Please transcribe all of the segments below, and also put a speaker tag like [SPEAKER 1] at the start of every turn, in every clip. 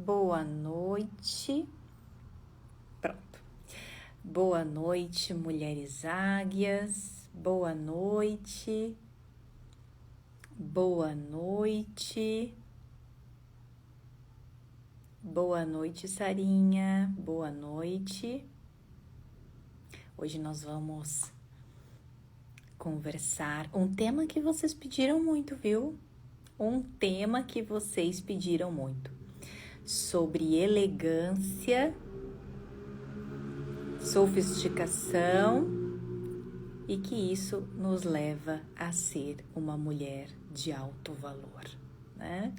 [SPEAKER 1] Boa noite. Pronto. Boa noite, mulheres águias. Boa noite. Boa noite. Boa noite, Sarinha. Boa noite. Hoje nós vamos conversar um tema que vocês pediram muito, viu? Um tema que vocês pediram muito. Sobre elegância, sofisticação e que isso nos leva a ser uma mulher de alto valor, né?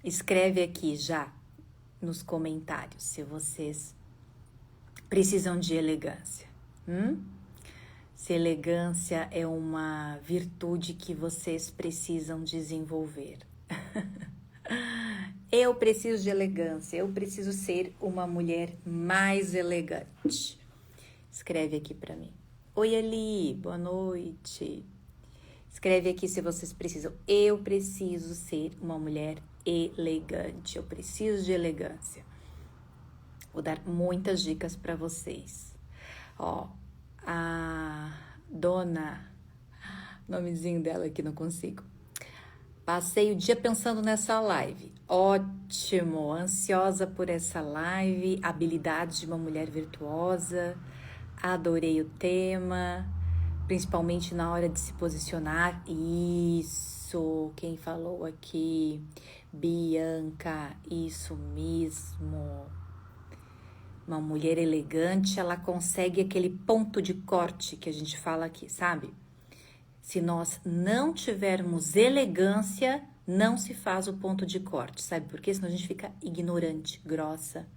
[SPEAKER 1] Escreve aqui já nos comentários se vocês precisam de elegância. Se elegância é uma virtude que vocês precisam desenvolver. Eu preciso de elegância, eu preciso ser uma mulher mais elegante. Escreve aqui pra mim. Oi, Eli, boa noite. Escreve aqui se vocês precisam. Eu preciso ser uma mulher elegante, eu preciso de elegância. Vou dar muitas dicas pra vocês. Ó, a dona, nomezinho dela aqui não consigo. Passei o dia pensando nessa live. Ótimo, ansiosa por essa live. Habilidades de uma mulher virtuosa. Adorei o tema, principalmente na hora de se posicionar. Isso, quem falou aqui? Bianca, isso mesmo. Uma mulher elegante, ela consegue aquele ponto de corte que a gente fala aqui, sabe? Se nós não tivermos elegância, não se faz o ponto de corte, sabe por quê? Senão a gente fica ignorante, grossa.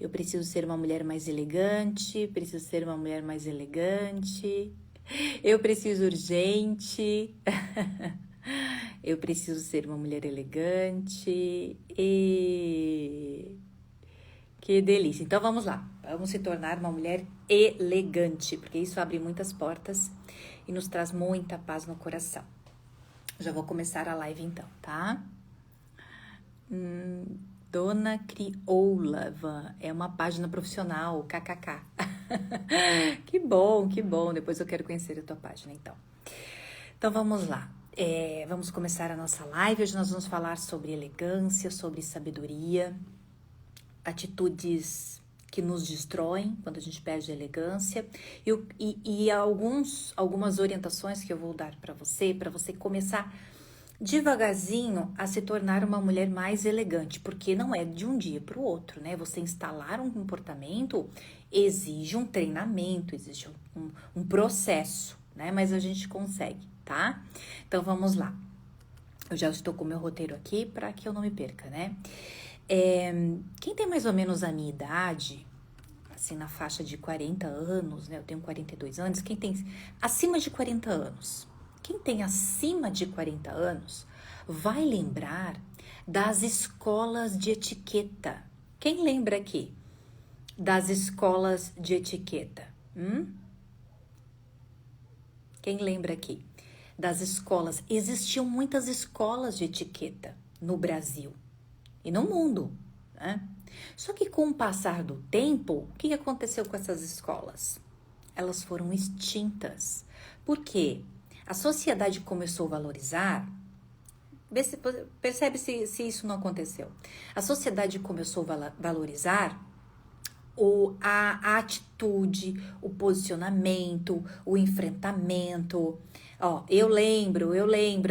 [SPEAKER 1] Eu preciso ser uma mulher mais elegante, preciso ser uma mulher mais elegante. Eu preciso urgente. Eu preciso ser uma mulher elegante. E que delícia. Então vamos lá. Vamos se tornar uma mulher elegante, porque isso abre muitas portas e nos traz muita paz no coração. Já vou começar a live então, tá? Dona Crioula, é uma página profissional, kkk. Que bom, que bom. Depois eu quero conhecer a tua página, então. Então vamos lá. Vamos começar a nossa live. Hoje nós vamos falar sobre elegância, sobre sabedoria, atitudes que nos destroem quando a gente perde a elegância e algumas orientações que eu vou dar para você começar devagarzinho a se tornar uma mulher mais elegante, porque não é de um dia para o outro, né? Você instalar um comportamento exige um treinamento, exige um processo, né? Mas a gente consegue, tá? Então vamos lá. Eu já estou com o meu roteiro aqui para que eu não me perca, né? Quem tem mais ou menos a minha idade, assim, na faixa de 40 anos, né? Eu tenho 42 anos. Quem tem acima de 40 anos? Quem tem acima de 40 anos vai lembrar das escolas de etiqueta. Quem lembra aqui das escolas de etiqueta? Quem lembra aqui das escolas? Existiam muitas escolas de etiqueta no Brasil e no mundo, né? Só que com o passar do tempo, o que aconteceu com essas escolas? Elas foram extintas. Por quê? A sociedade começou a valorizar, percebe se isso não aconteceu. A sociedade começou a valorizar a atitude, o posicionamento, o enfrentamento. Ó, eu lembro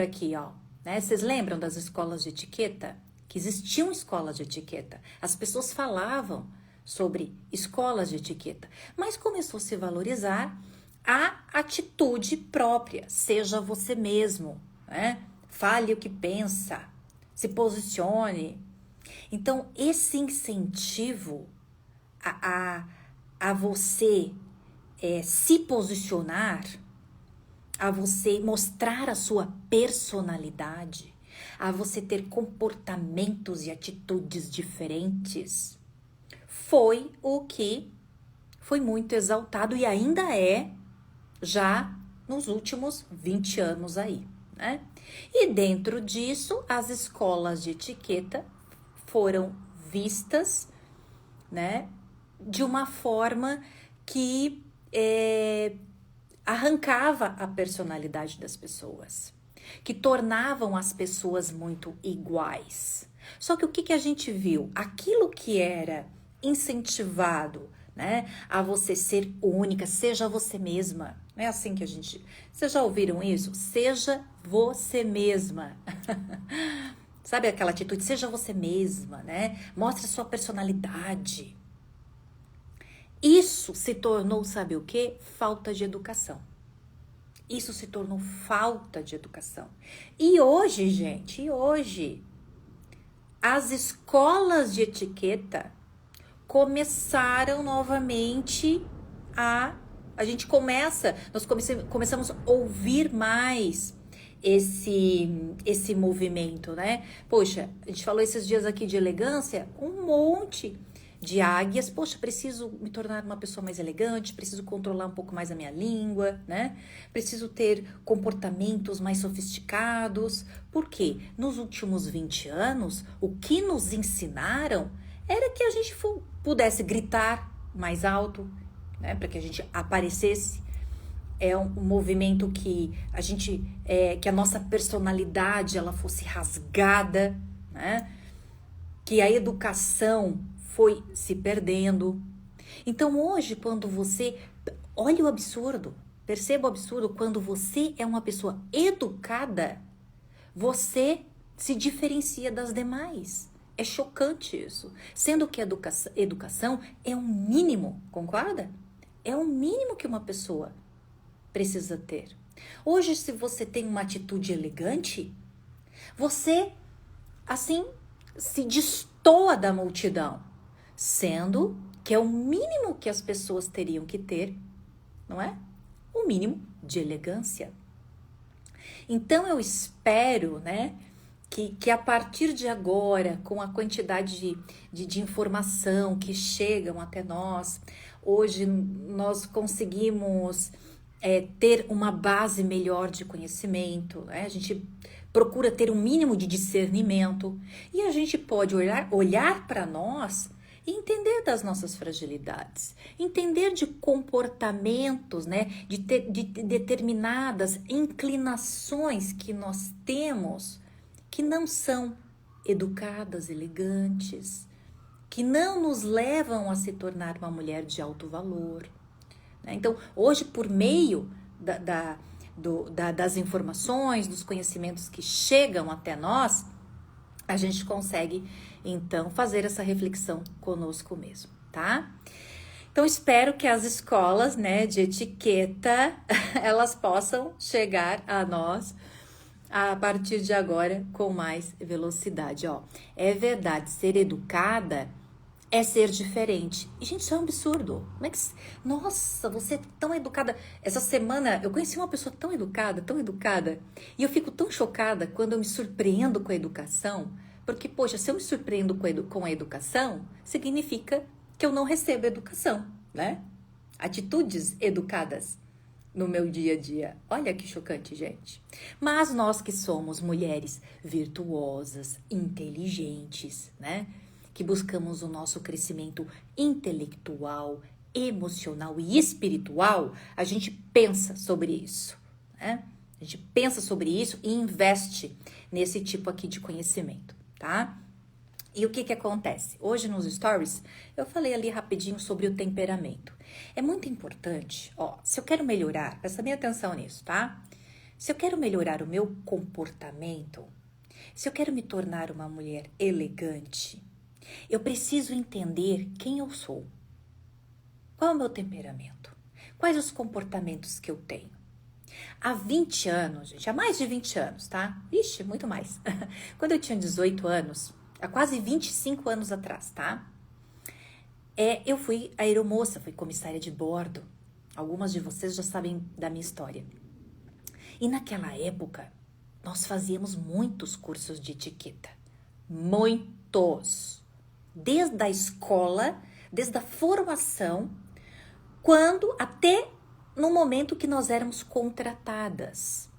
[SPEAKER 1] aqui, ó, né? Vocês lembram das escolas de etiqueta? Que existiam escolas de etiqueta. As pessoas falavam sobre escolas de etiqueta, mas começou a se valorizar a atitude própria. Seja você mesmo, né? Fale o que pensa, se posicione. Então, esse incentivo a você se posicionar, a você mostrar a sua personalidade, a você ter comportamentos e atitudes diferentes, foi o que foi muito exaltado e ainda é já nos últimos 20 anos aí, né? E dentro disso, as escolas de etiqueta foram vistas, né, de uma forma que arrancava a personalidade das pessoas, que tornavam as pessoas muito iguais. Só que o que a gente viu? Aquilo que era incentivado, né, a você ser única, seja você mesma. Não é assim que a gente... Vocês já ouviram isso? Seja você mesma. Sabe aquela atitude? Seja você mesma, né? Mostre a sua personalidade. Isso se tornou, sabe o quê? Falta de educação. Isso se tornou falta de educação. E hoje, gente, as escolas de etiqueta começaram novamente nós começamos a ouvir mais esse movimento, né? Poxa, a gente falou esses dias aqui de elegância, um monte de águias. Poxa, preciso me tornar uma pessoa mais elegante, preciso controlar um pouco mais a minha língua, né? Preciso ter comportamentos mais sofisticados. Por quê? Nos últimos 20 anos, o que nos ensinaram era que a gente pudesse gritar mais alto, né? Para que a gente aparecesse. É um movimento que que a nossa personalidade ela fosse rasgada, né? Que a educação foi se perdendo. Então hoje, quando você... Olha o absurdo, perceba o absurdo, quando você é uma pessoa educada, você se diferencia das demais. É chocante isso. Sendo que a educação é um mínimo, concorda? É um mínimo que uma pessoa precisa ter. Hoje, se você tem uma atitude elegante, você, assim, se destoa da multidão, sendo que é o mínimo que as pessoas teriam que ter, não é? O mínimo de elegância. Então, eu espero, né, que a partir de agora, com a quantidade de informação que chegam até nós, hoje nós conseguimos ter uma base melhor de conhecimento, né? A gente procura ter um mínimo de discernimento e a gente pode olhar para nós e entender das nossas fragilidades, entender de comportamentos, né? De determinadas inclinações que nós temos que não são educadas, elegantes, que não nos levam a se tornar uma mulher de alto valor. Então, hoje, por meio das informações, dos conhecimentos que chegam até nós, a gente consegue, então, fazer essa reflexão conosco mesmo, tá? Então, espero que as escolas, né, de etiqueta, elas possam chegar a nós a partir de agora com mais velocidade, ó. É verdade, ser educada é ser diferente. E, gente, isso é um absurdo. Como é que... Nossa, você é tão educada. Essa semana eu conheci uma pessoa tão educada. E eu fico tão chocada quando eu me surpreendo com a educação. Porque, poxa, se eu me surpreendo com a educação, significa que eu não recebo educação, né? Atitudes educadas no meu dia a dia. Olha que chocante, gente. Mas nós que somos mulheres virtuosas, inteligentes, né? Que buscamos o nosso crescimento intelectual, emocional e espiritual, a gente pensa sobre isso, né? A gente pensa sobre isso e investe nesse tipo aqui de conhecimento, tá? E o que acontece? Hoje nos stories, eu falei ali rapidinho sobre o temperamento. É muito importante, ó, se eu quero melhorar, presta bem atenção nisso, tá? Se eu quero melhorar o meu comportamento, se eu quero me tornar uma mulher elegante, eu preciso entender quem eu sou. Qual é o meu temperamento? Quais os comportamentos que eu tenho? Há 20 anos, gente, há mais de 20 anos, tá? Ixi, muito mais. Quando eu tinha 18 anos, há quase 25 anos atrás, tá? Eu fui aeromoça, fui comissária de bordo. Algumas de vocês já sabem da minha história. E naquela época, nós fazíamos muitos cursos de etiqueta. Muitos. Desde a escola, desde a formação, quando até no momento que nós éramos contratadas.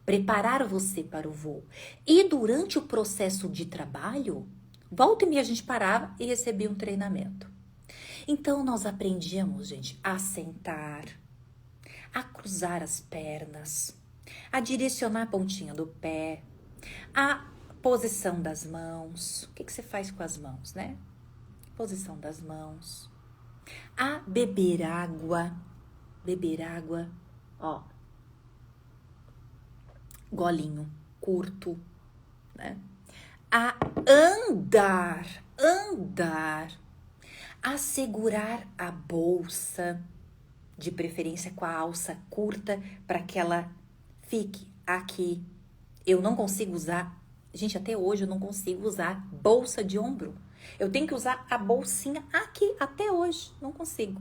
[SPEAKER 1] Preparar você para o voo. E durante o processo de trabalho, Volta e meia a gente parava e recebia um treinamento. Então nós aprendíamos, gente, a sentar, a cruzar as pernas, a direcionar a pontinha do pé, a posição das mãos. O que você faz com as mãos, né? Posição das mãos. A beber água. Beber água, ó. Golinho curto, né? A andar. A segurar a bolsa, de preferência com a alça curta, para que ela fique aqui. Eu não consigo usar, gente, até hoje eu não consigo usar bolsa de ombro. Eu tenho que usar a bolsinha aqui, até hoje, não consigo.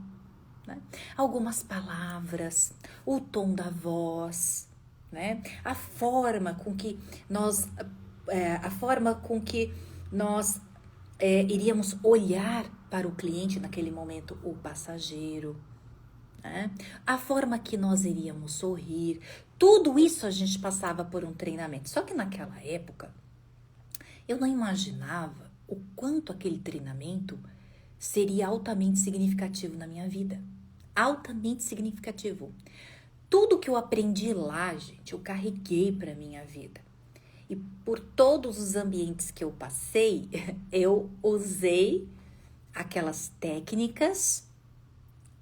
[SPEAKER 1] Né? Algumas palavras, o tom da voz, né? A forma com que nós iríamos olhar para o cliente naquele momento, o passageiro, né? A forma que nós iríamos sorrir, tudo isso a gente passava por um treinamento. Só que naquela época, eu não imaginava o quanto aquele treinamento seria altamente significativo na minha vida. Altamente significativo. Tudo que eu aprendi lá, gente, eu carreguei para minha vida. E por todos os ambientes que eu passei, eu usei aquelas técnicas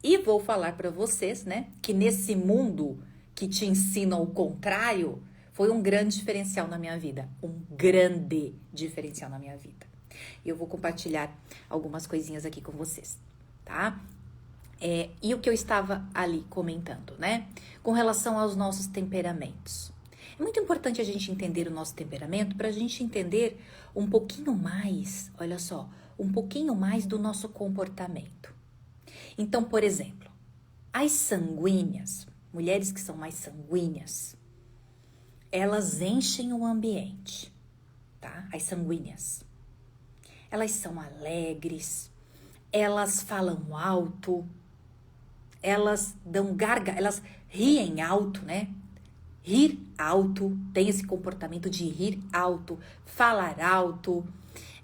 [SPEAKER 1] e vou falar para vocês, né, que nesse mundo que te ensina o contrário, foi um grande diferencial na minha vida. Um grande diferencial na minha vida. E eu vou compartilhar algumas coisinhas aqui com vocês, tá? E o que eu estava ali comentando, né? Com relação aos nossos temperamentos. É muito importante a gente entender o nosso temperamento para a gente entender um pouquinho mais, olha só, um pouquinho mais do nosso comportamento. Então, por exemplo, as sanguíneas, mulheres que são mais sanguíneas, elas enchem o ambiente, tá? As sanguíneas. Elas são alegres, elas falam alto, elas dão elas riem alto, né? Rir alto, tem esse comportamento de rir alto, falar alto,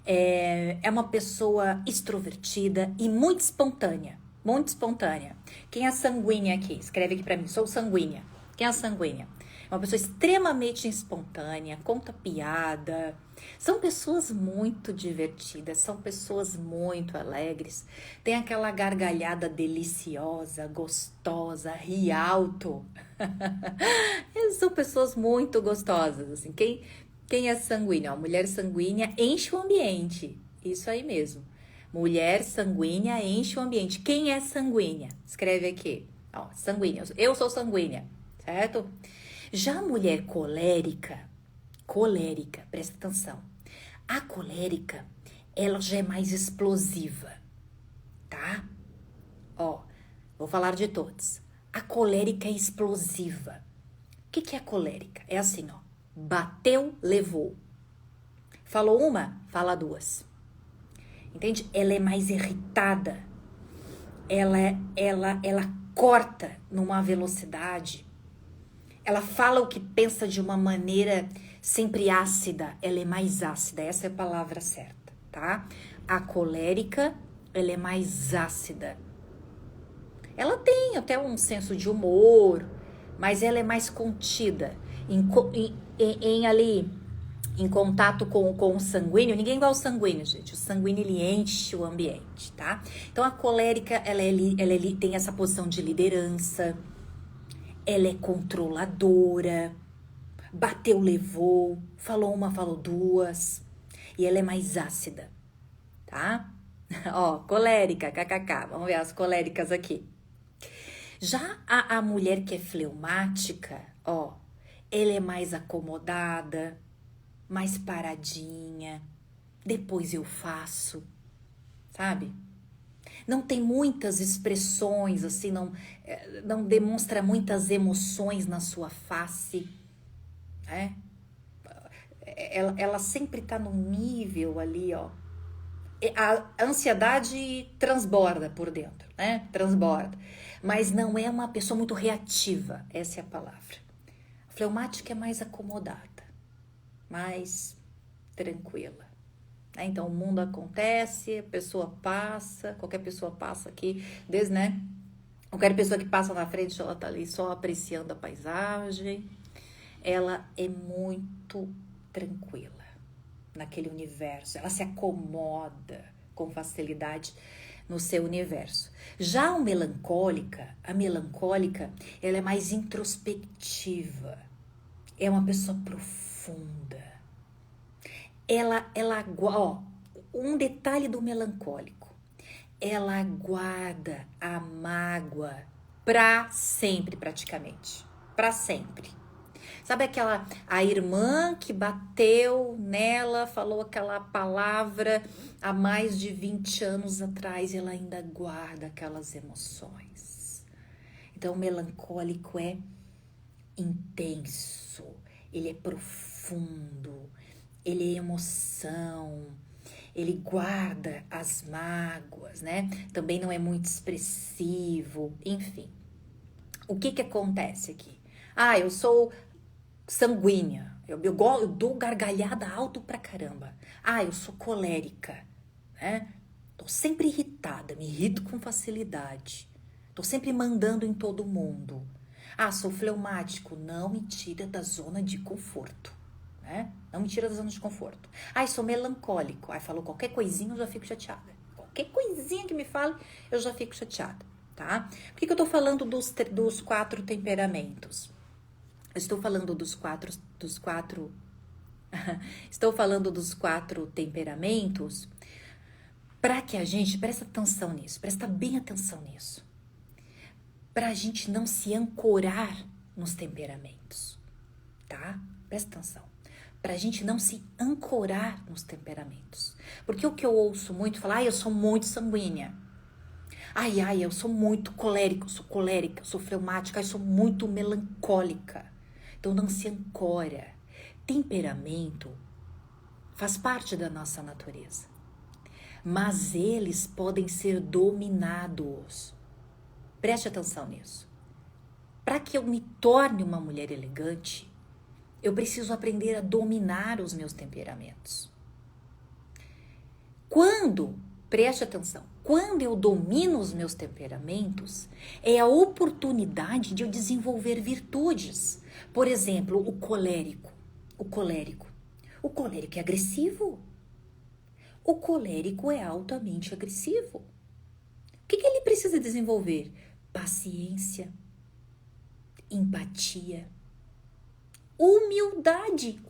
[SPEAKER 1] é uma pessoa extrovertida e muito espontânea, muito espontânea. Quem é sanguínea aqui? Escreve aqui pra mim, sou sanguínea. Quem é sanguínea? É uma pessoa extremamente espontânea, conta piada. São pessoas muito divertidas, são pessoas muito alegres. Tem aquela gargalhada deliciosa, gostosa, ri alto. São pessoas muito gostosas, assim. Quem é sanguínea? Ó, mulher sanguínea enche o ambiente. Isso aí mesmo. Mulher sanguínea enche o ambiente. Quem é sanguínea? Escreve aqui. Ó, sanguínea. Eu sou sanguínea, certo? Já a mulher colérica, presta atenção. A colérica, ela já é mais explosiva, tá? Ó, vou falar de todos. A colérica é explosiva. O que é a colérica? É assim, ó. Bateu, levou. Falou uma, fala duas. Entende? Ela é mais irritada. Ela corta numa velocidade. Ela fala o que pensa de uma maneira sempre ácida. Ela é mais ácida. Essa é a palavra certa, tá? A colérica, ela é mais ácida. Ela tem até um senso de humor, mas ela é mais contida. Em contato com o sanguíneo, ninguém é igual ao sanguíneo, gente. O sanguíneo, ele enche o ambiente, tá? Então, a colérica, ela tem essa posição de liderança, ela é controladora, bateu, levou, falou uma, falou duas, e ela é mais ácida, tá? Ó, colérica, kkk, vamos ver as coléricas aqui. Já a mulher que é fleumática, ó, ela é mais acomodada, mais paradinha, depois eu faço, sabe? Não tem muitas expressões, assim, não demonstra muitas emoções na sua face, né? Ela sempre tá num nível ali, ó. A ansiedade transborda por dentro, né? Transborda. Mas não é uma pessoa muito reativa, essa é a palavra. A fleumática é mais acomodada, mais tranquila, né? Então, o mundo acontece, a pessoa passa, qualquer pessoa passa aqui, desde, né? Qualquer pessoa que passa na frente, ela tá ali só apreciando a paisagem. Ela é muito tranquila naquele universo, ela se acomoda com facilidade no seu universo. Já a melancólica, ela é mais introspectiva, é uma pessoa profunda. Ó, um detalhe do melancólico, ela guarda a mágoa pra sempre, praticamente, pra sempre. Sabe a irmã que bateu nela, falou aquela palavra há mais de 20 anos atrás, ela ainda guarda aquelas emoções. Então, o melancólico é intenso, ele é profundo, ele é emoção, ele guarda as mágoas, né? Também não é muito expressivo, enfim. O que acontece aqui? Eu sou sanguínea, eu dou gargalhada alto pra caramba. Eu sou colérica, né? Tô sempre irritada, me irrito com facilidade. Tô sempre mandando em todo mundo. Sou fleumático, não me tira da zona de conforto, né? Não me tira da zona de conforto. Sou melancólico. Falou qualquer coisinha, eu já fico chateada. Qualquer coisinha que me fale, eu já fico chateada, tá? Por que eu tô falando dos 4 temperamentos? Estou falando dos quatro estou falando dos 4 temperamentos para que a gente presta atenção nisso, presta bem atenção nisso, para a gente não se ancorar nos temperamentos, tá? Presta atenção, para a gente não se ancorar nos temperamentos, porque o que eu ouço muito falar, eu sou muito sanguínea, eu sou muito colérico, sou colérica, sou fleumática, eu sou muito melancólica. Então, não se ancora. Temperamento faz parte da nossa natureza. Mas eles podem ser dominados. Preste atenção nisso. Para que eu me torne uma mulher elegante, eu preciso aprender a dominar os meus temperamentos. Preste atenção, quando eu domino os meus temperamentos, é a oportunidade de eu desenvolver virtudes. Por exemplo, o colérico. O colérico é agressivo. O colérico é altamente agressivo. O que ele precisa desenvolver? Paciência, empatia, humildade,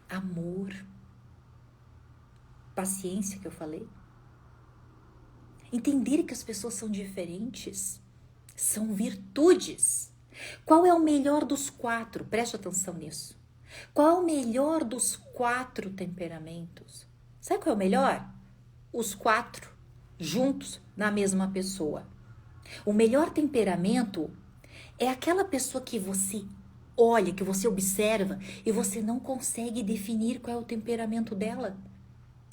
[SPEAKER 1] amor, paciência que eu falei. Entender que as pessoas são diferentes, são virtudes. Qual é o melhor dos 4? Preste atenção nisso. Qual é o melhor dos 4 temperamentos? Sabe qual é o melhor? Os 4 juntos na mesma pessoa. O melhor temperamento é aquela pessoa que você olha, que você observa e você não consegue definir qual é o temperamento dela.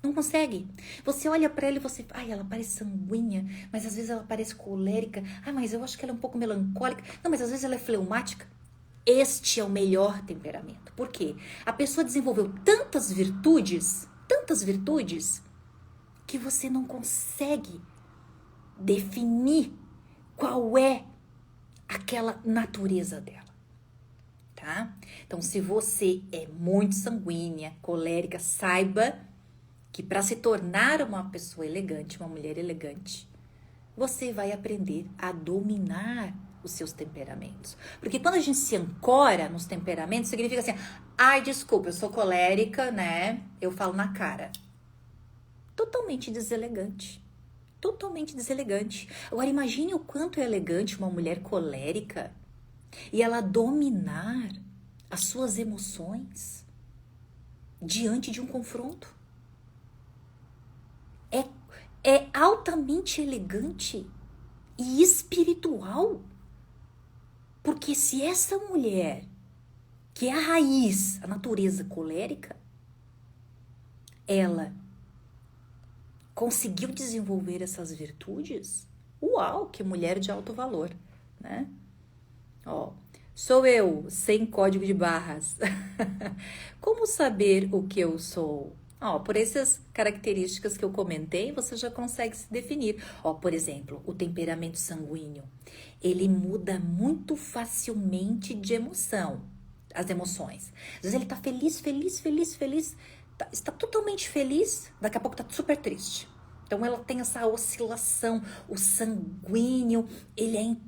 [SPEAKER 1] Não consegue. Você olha pra ela e você... ela parece sanguínea, mas às vezes ela parece colérica. Mas eu acho que ela é um pouco melancólica. Não, mas às vezes ela é fleumática. Este é o melhor temperamento. Por quê? A pessoa desenvolveu tantas virtudes, que você não consegue definir qual é aquela natureza dela, tá? Então, se você é muito sanguínea, colérica, saiba que para se tornar uma pessoa elegante, uma mulher elegante, você vai aprender a dominar os seus temperamentos. Porque quando a gente se ancora nos temperamentos, significa assim, desculpa, eu sou colérica, né? Eu falo na cara. Totalmente deselegante. Agora, imagine o quanto é elegante uma mulher colérica e ela dominar as suas emoções diante de um confronto. É altamente elegante e espiritual. Porque se essa mulher, que é a raiz, a natureza colérica, ela conseguiu desenvolver essas virtudes, uau, que mulher de alto valor, né? Sou eu, sem código de barras. Como saber o que eu sou? Ó, por essas características que eu comentei, você já consegue se definir. Ó, por exemplo, o temperamento sanguíneo. Ele muda muito facilmente de emoção, as emoções. Às vezes ele tá feliz, feliz, feliz, feliz, está totalmente feliz, daqui a pouco tá super triste. Então ela tem essa oscilação, o sanguíneo, ele é intenso.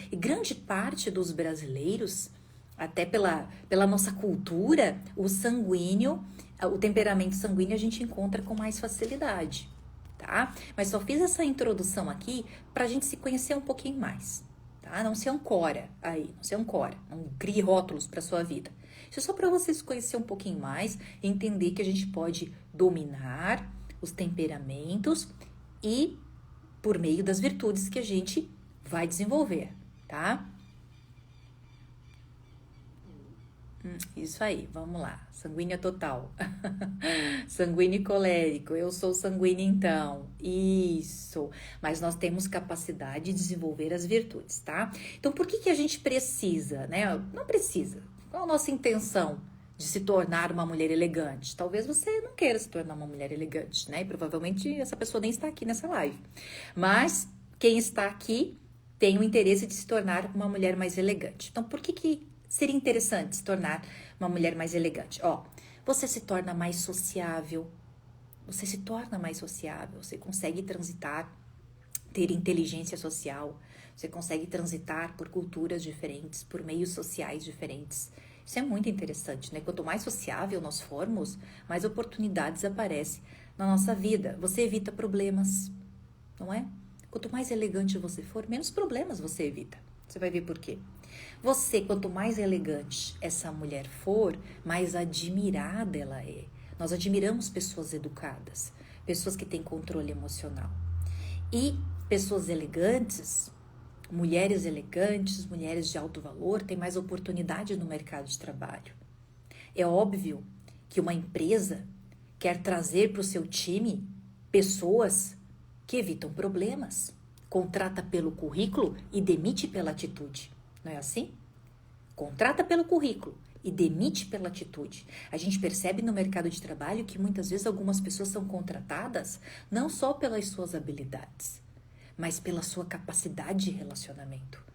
[SPEAKER 1] E grande parte dos brasileiros, até pela nossa cultura, o sanguíneo, o temperamento sanguíneo a gente encontra com mais facilidade, tá? Mas só fiz essa introdução aqui pra gente se conhecer um pouquinho mais, tá? Não se ancora aí, não se ancora, não crie rótulos pra sua vida. Isso é só para você se conhecer um pouquinho mais e entender que a gente pode dominar os temperamentos e por meio das virtudes que a gente vai desenvolver, tá? Isso aí, vamos lá. Sanguínea total. Sanguíneo e colérico. Eu sou sanguínea então. Isso. Mas nós temos capacidade de desenvolver as virtudes, tá? Então, por que a gente precisa, né? Não precisa. Qual a nossa intenção de se tornar uma mulher elegante? Talvez você não queira se tornar uma mulher elegante, né? E provavelmente essa pessoa nem está aqui nessa live. Mas quem está aqui tem o interesse de se tornar uma mulher mais elegante. Então, por que seria interessante se tornar uma mulher mais elegante? Ó, você se torna mais sociável, você consegue transitar, ter inteligência social, você consegue transitar por culturas diferentes, por meios sociais diferentes. Isso é muito interessante, né? Quanto mais sociável nós formos, mais oportunidades aparecem na nossa vida. Você evita problemas, não é? Quanto mais elegante você for, menos problemas você evita. Você vai ver por quê. Você, quanto mais elegante essa mulher for, mais admirada ela é. Nós admiramos pessoas educadas, pessoas que têm controle emocional. E pessoas elegantes, mulheres elegantes, mulheres de alto valor, têm mais oportunidade no mercado de trabalho. É óbvio que uma empresa quer trazer para o seu time pessoas que evitam problemas. Contrata pelo currículo e demite pela atitude. Não é assim? Contrata pelo currículo e demite pela atitude. A gente percebe no mercado de trabalho que muitas vezes algumas pessoas são contratadas não só pelas suas habilidades, mas pela sua capacidade de relacionamento.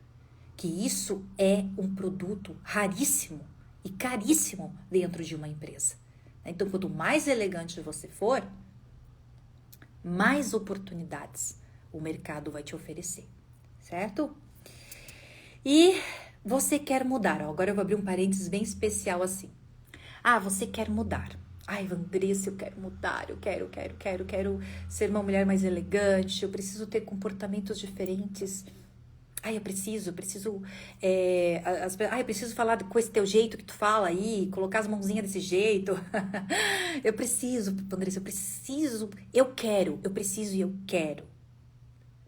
[SPEAKER 1] Que isso é um produto raríssimo e caríssimo dentro de uma empresa. Então, quanto mais elegante você for, mais oportunidades o mercado vai te oferecer, certo? E você quer mudar. Ó, agora eu vou abrir um parênteses bem especial assim. Ah, você quer mudar. Ai, Andressa, eu quero mudar, eu quero ser uma mulher mais elegante, eu preciso ter comportamentos diferentes. Ai, eu preciso falar com esse teu jeito que tu fala aí, colocar as mãozinhas desse jeito. Eu preciso, Andressa, eu preciso e eu quero.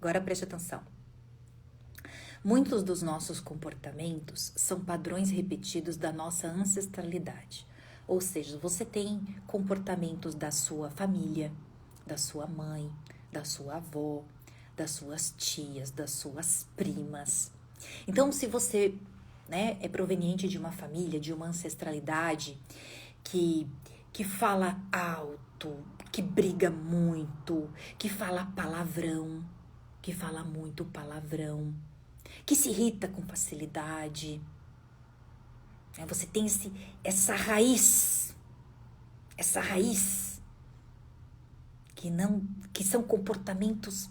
[SPEAKER 1] Agora preste atenção. Muitos dos nossos comportamentos são padrões repetidos da nossa ancestralidade. Ou seja, você tem comportamentos da sua família, da sua mãe, da sua avó, das suas tias, das suas primas. Então, se você, né, é proveniente de uma família, de uma ancestralidade que fala alto, que briga muito, que fala palavrão, que fala muito palavrão, que se irrita com facilidade. Você tem essa raiz que são comportamentos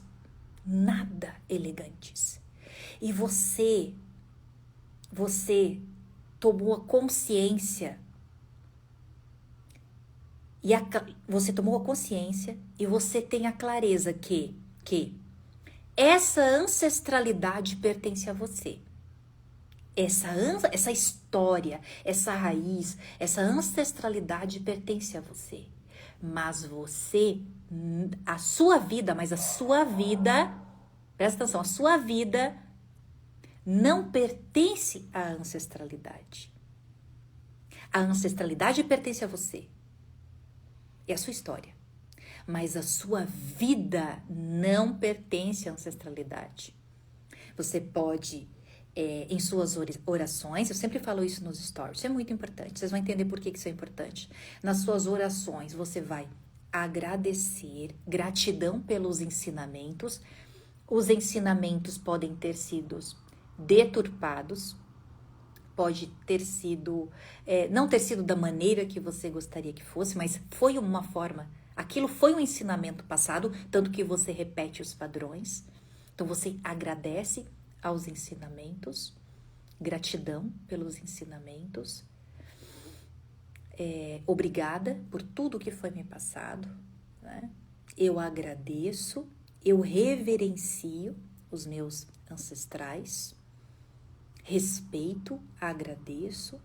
[SPEAKER 1] nada elegantes. E você tomou a consciência e você tem a clareza que essa ancestralidade pertence a você. Essa história, essa raiz, essa ancestralidade pertence a você. Mas a sua vida, presta atenção, a sua vida não pertence à ancestralidade. A ancestralidade pertence a você. É a sua história. Mas a sua vida não pertence à ancestralidade. Você pode em suas orações, eu sempre falo isso nos stories, isso é muito importante, vocês vão entender por que isso é importante. Nas suas orações, você vai agradecer, gratidão pelos ensinamentos. Os ensinamentos podem ter sido deturpados, pode ter sido, não ter sido da maneira que você gostaria que fosse, mas foi uma forma, aquilo foi um ensinamento passado, tanto que você repete os padrões. Então você agradece aos ensinamentos, gratidão pelos ensinamentos, obrigada por tudo que foi me passado, né? Eu agradeço, eu reverencio os meus ancestrais, respeito, agradeço,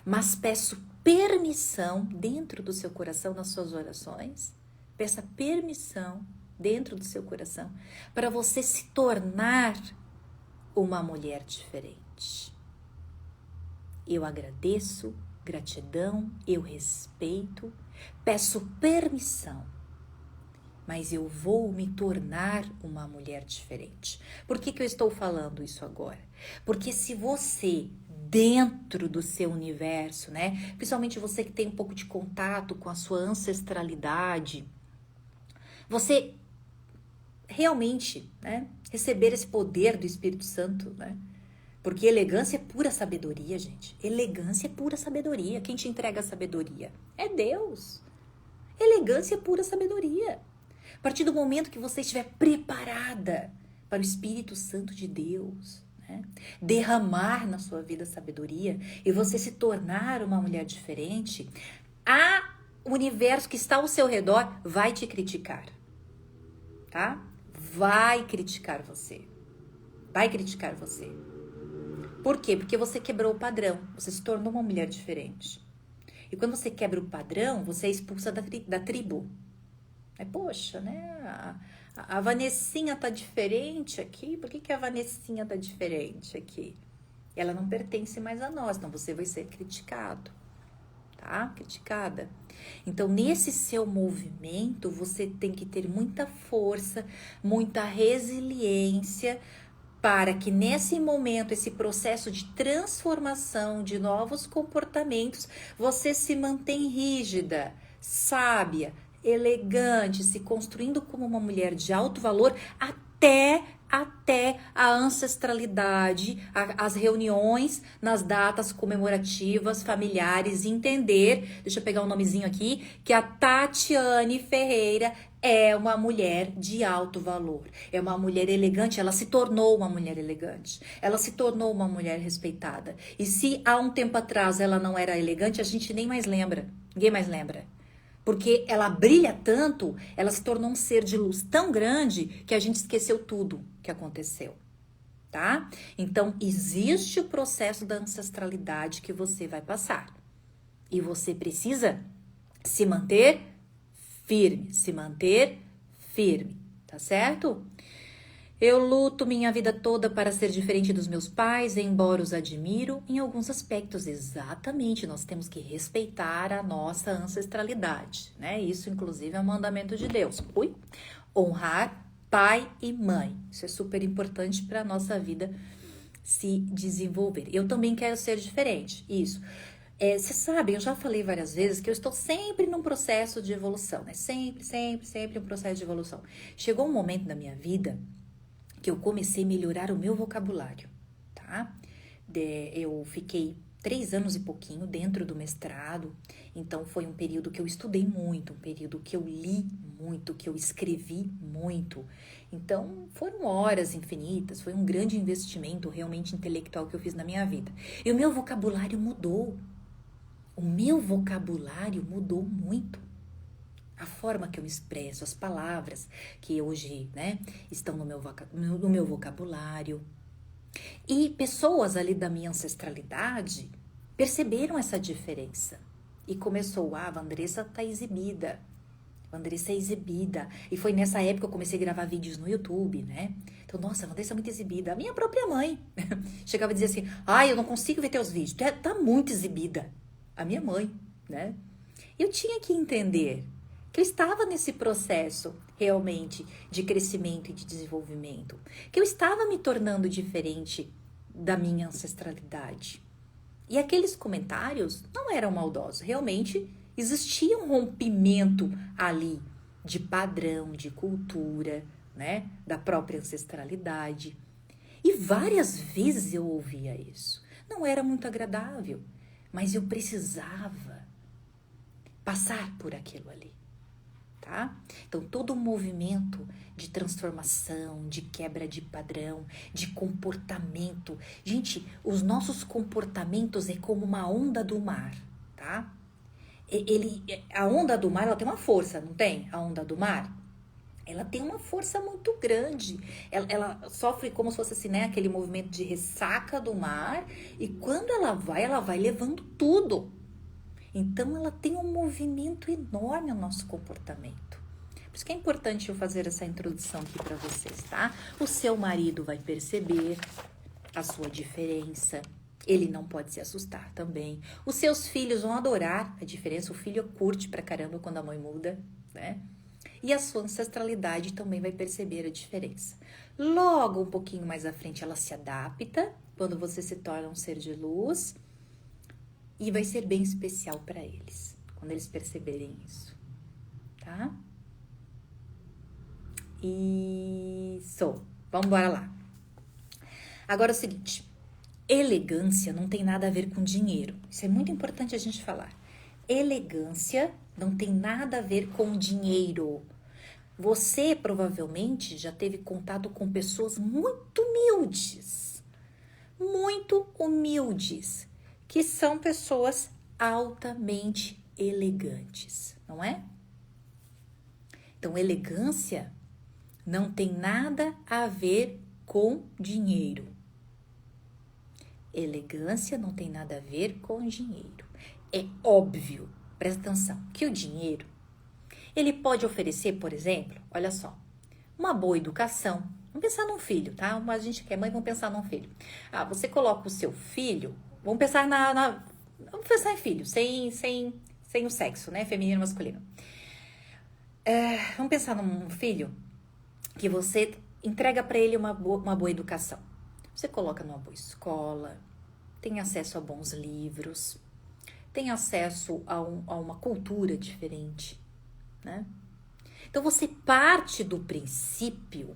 [SPEAKER 1] mas peço permissão dentro do seu coração, nas suas orações, peça permissão dentro do seu coração para você se tornar uma mulher diferente. Eu agradeço, gratidão, eu respeito, peço permissão, mas eu vou me tornar uma mulher diferente. Por que eu estou falando isso agora? Porque se você, dentro do seu universo, né, principalmente você que tem um pouco de contato com a sua ancestralidade, você realmente, né, receber esse poder do Espírito Santo, né? Porque elegância é pura sabedoria, gente. Elegância é pura sabedoria. Quem te entrega a sabedoria? É Deus. Elegância é pura sabedoria. A partir do momento que você estiver preparada para o Espírito Santo de Deus, né, derramar na sua vida sabedoria e você se tornar uma mulher diferente, o universo que está ao seu redor vai te criticar, tá? Vai criticar você. Vai criticar você. Por quê? Porque você quebrou o padrão. Você se tornou uma mulher diferente. E quando você quebra o padrão, você é expulsa da tribo. Poxa, né? A Vanessinha tá diferente aqui. Por que a Vanessinha tá diferente aqui? Ela não pertence mais a nós. Então você vai ser criticado. Tá? Criticada. Então, nesse seu movimento, você tem que ter muita força, muita resiliência, para que nesse momento, esse processo de transformação, de novos comportamentos, você se mantém rígida, sábia, elegante, se construindo como uma mulher de alto valor até a ancestralidade, as reuniões nas datas comemorativas, familiares, entender, deixa eu pegar um nomezinho aqui, que a Tatiane Ferreira é uma mulher de alto valor, é uma mulher elegante, ela se tornou uma mulher elegante, ela se tornou uma mulher respeitada. E se há um tempo atrás ela não era elegante, a gente nem mais lembra, ninguém mais lembra. Porque ela brilha tanto, ela se tornou um ser de luz tão grande que a gente esqueceu tudo que aconteceu, tá? Então, existe o processo da ancestralidade que você vai passar. E você precisa se manter firme, tá certo? Eu luto minha vida toda para ser diferente dos meus pais, embora os admiro em alguns aspectos. Exatamente, nós temos que respeitar a nossa ancestralidade, né? Isso, inclusive, é um mandamento de Deus. Honrar pai e mãe. Isso é super importante para a nossa vida se desenvolver. Eu também quero ser diferente, isso. Vocês sabem, eu já falei várias vezes que eu estou sempre num processo de evolução, né? Sempre um processo de evolução. Chegou um momento da minha vida que eu comecei a melhorar o meu vocabulário, tá? Eu fiquei 3 anos e pouquinho dentro do mestrado, então foi um período que eu estudei muito, um período que eu li muito, que eu escrevi muito. Então, foram horas infinitas, foi um grande investimento realmente intelectual que eu fiz na minha vida. E o meu vocabulário mudou. O meu vocabulário mudou muito. A forma que eu me expresso, as palavras que hoje, né, estão no meu vocabulário. E pessoas ali da minha ancestralidade perceberam essa diferença. E começou, a Vandressa tá exibida. Vandressa é exibida. E foi nessa época que eu comecei a gravar vídeos no YouTube, né? Então, nossa, a Vandressa é muito exibida. A minha própria mãe chegava a dizer assim, eu não consigo ver teus vídeos, tu tá muito exibida. A minha mãe, né? Eu tinha que entender que eu estava nesse processo realmente de crescimento e de desenvolvimento, que eu estava me tornando diferente da minha ancestralidade. E aqueles comentários não eram maldosos, realmente existia um rompimento ali de padrão, de cultura, né, da própria ancestralidade. E várias vezes eu ouvia isso. Não era muito agradável, mas eu precisava passar por aquilo ali. Tá? Então, todo o movimento de transformação, de quebra de padrão, de comportamento. Gente, os nossos comportamentos é como uma onda do mar, tá? A onda do mar, ela tem uma força, não tem? A onda do mar? Ela tem uma força muito grande. Ela sofre como se fosse assim, né? Aquele movimento de ressaca do mar. E quando ela vai levando tudo. Então, ela tem um movimento enorme no nosso comportamento. Por isso que é importante eu fazer essa introdução aqui para vocês, tá? O seu marido vai perceber a sua diferença. Ele não pode se assustar também. Os seus filhos vão adorar a diferença. O filho curte pra caramba quando a mãe muda, né? E a sua ancestralidade também vai perceber a diferença. Logo, um pouquinho mais à frente, ela se adapta quando você se torna um ser de luz. E vai ser bem especial para eles, quando eles perceberem isso, tá? Isso. Vamos embora lá. Agora é o seguinte, elegância não tem nada a ver com dinheiro. Isso é muito importante a gente falar. Elegância não tem nada a ver com dinheiro. Você provavelmente já teve contato com pessoas muito humildes, que são pessoas altamente elegantes, não é? Então, elegância não tem nada a ver com dinheiro. Elegância não tem nada a ver com dinheiro. É óbvio, presta atenção, que o dinheiro, ele pode oferecer, por exemplo, olha só, uma boa educação. Vamos pensar num filho, tá? A gente que é mãe, vamos pensar num filho. Você coloca o seu filho. Vamos pensar vamos pensar em filho, sem o sexo, né? Feminino e masculino. Vamos pensar num filho que você entrega para ele uma boa educação. Você coloca numa boa escola, tem acesso a bons livros, tem acesso a uma cultura diferente, né? Então, você parte do princípio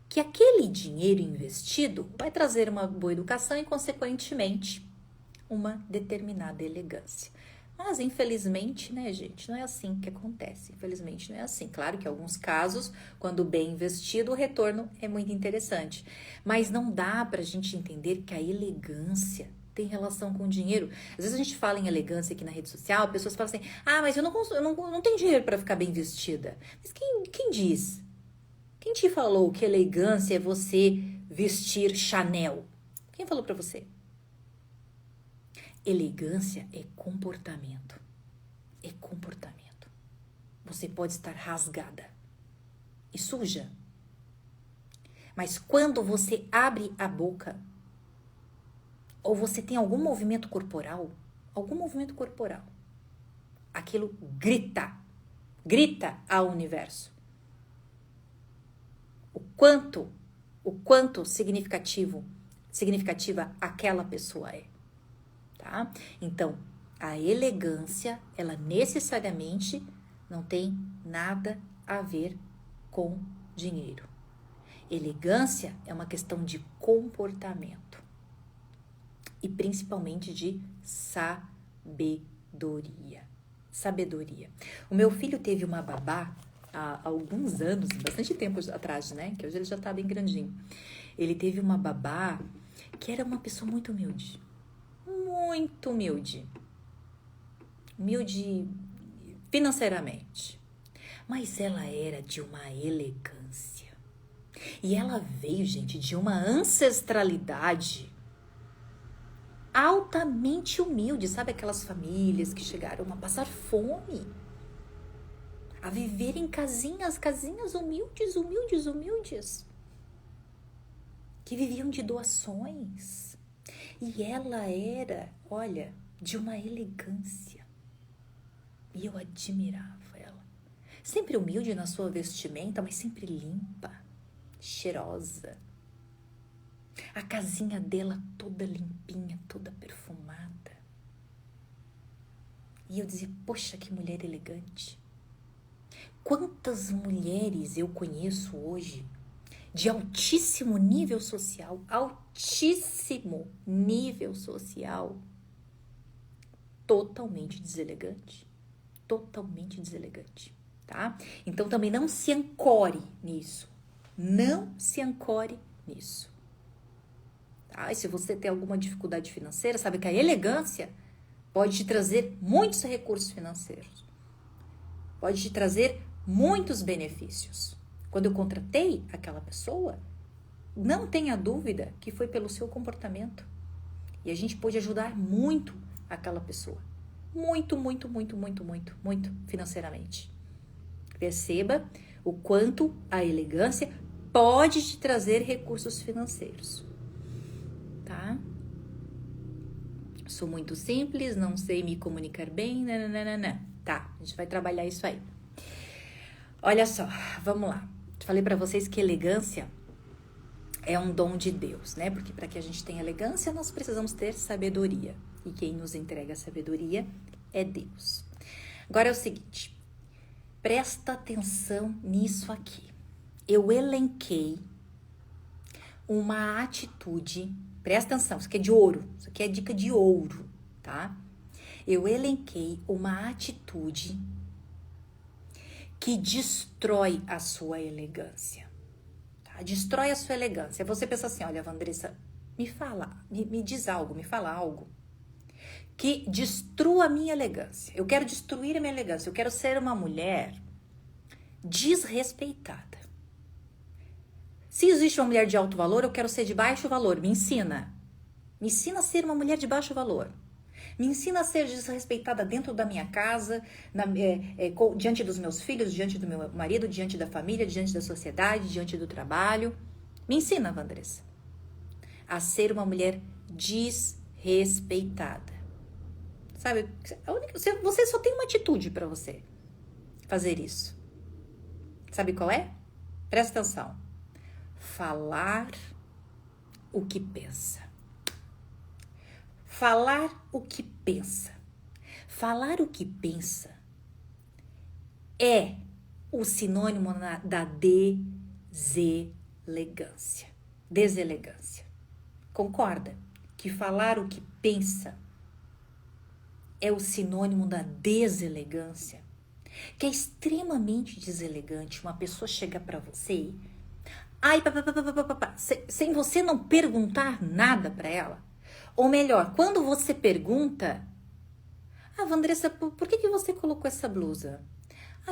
[SPEAKER 1] que aquele dinheiro investido vai trazer uma boa educação e, consequentemente, uma determinada elegância. Mas, infelizmente, né, gente, não é assim que acontece. Infelizmente, não é assim. Claro que em alguns casos, quando bem investido, o retorno é muito interessante. Mas não dá pra gente entender que a elegância tem relação com o dinheiro. Às vezes a gente fala em elegância aqui na rede social, pessoas falam assim, mas eu não tenho dinheiro para ficar bem vestida. Mas quem diz? Quem te falou que elegância é você vestir Chanel? Quem falou para você? Elegância é comportamento. É comportamento. Você pode estar rasgada e suja. Mas quando você abre a boca, ou você tem algum movimento corporal, aquilo grita ao universo. O quanto significativa aquela pessoa é, tá? Então, a elegância, ela necessariamente não tem nada a ver com dinheiro. Elegância é uma questão de comportamento e principalmente de sabedoria. O meu filho teve uma babá há alguns anos, bastante tempo atrás, né? Que hoje ele já tá bem grandinho. Ele teve uma babá que era uma pessoa muito humilde. Muito humilde. Humilde financeiramente. Mas ela era de uma elegância. E ela veio, gente, de uma ancestralidade altamente humilde. Sabe aquelas famílias que chegaram a passar fome? A viver em casinhas humildes, que viviam de doações. E ela era, olha, de uma elegância. E eu admirava ela. sempre humilde na sua vestimenta, mas sempre limpa, cheirosa. A casinha dela toda limpinha, toda perfumada. E eu dizia, poxa, que mulher elegante. Quantas mulheres eu conheço hoje de altíssimo nível social, totalmente deselegante, tá? Então também não se ancore nisso, tá? E se você tem alguma dificuldade financeira, sabe que a elegância pode te trazer muitos recursos financeiros, pode te trazer muitos benefícios. Quando eu contratei aquela pessoa, não tenha dúvida que foi pelo seu comportamento. E a gente pôde ajudar muito aquela pessoa. Muito financeiramente. Perceba o quanto a elegância pode te trazer recursos financeiros. Tá? Sou muito simples, não sei me comunicar bem, nananana. Tá, a gente vai trabalhar isso aí. Olha só, vamos lá. Falei para vocês que elegância é um dom de Deus, né? Porque para que a gente tenha elegância, nós precisamos ter sabedoria. E quem nos entrega a sabedoria é Deus. Agora é o seguinte, presta atenção nisso aqui. Eu elenquei uma atitude, presta atenção, isso aqui é de ouro, isso aqui é dica de ouro, tá? Eu elenquei uma atitude que destrói a sua elegância, tá? Destrói a sua elegância. Você pensa assim, olha, Vandressa, me diz algo, me fala algo que destrua a minha elegância. Eu quero destruir a minha elegância, eu quero ser uma mulher desrespeitada. Se existe uma mulher de alto valor, eu quero ser de baixo valor, me ensina. Me ensina a ser uma mulher de baixo valor. Me ensina a ser desrespeitada dentro da minha casa, diante dos meus filhos, diante do meu marido, diante da família, diante da sociedade, diante do trabalho. Me ensina, Vandressa, a ser uma mulher desrespeitada. Sabe, você só tem uma atitude para você fazer isso. Sabe qual é? Presta atenção. Falar o que pensa. Falar o que pensa. Falar o que pensa é o sinônimo da deselegância. Deselegância. Concorda que falar o que pensa é o sinônimo da deselegância? Que é extremamente deselegante uma pessoa chegar para você, sem você não perguntar nada para ela. Ou melhor, quando você pergunta, Vandressa, por que você colocou essa blusa?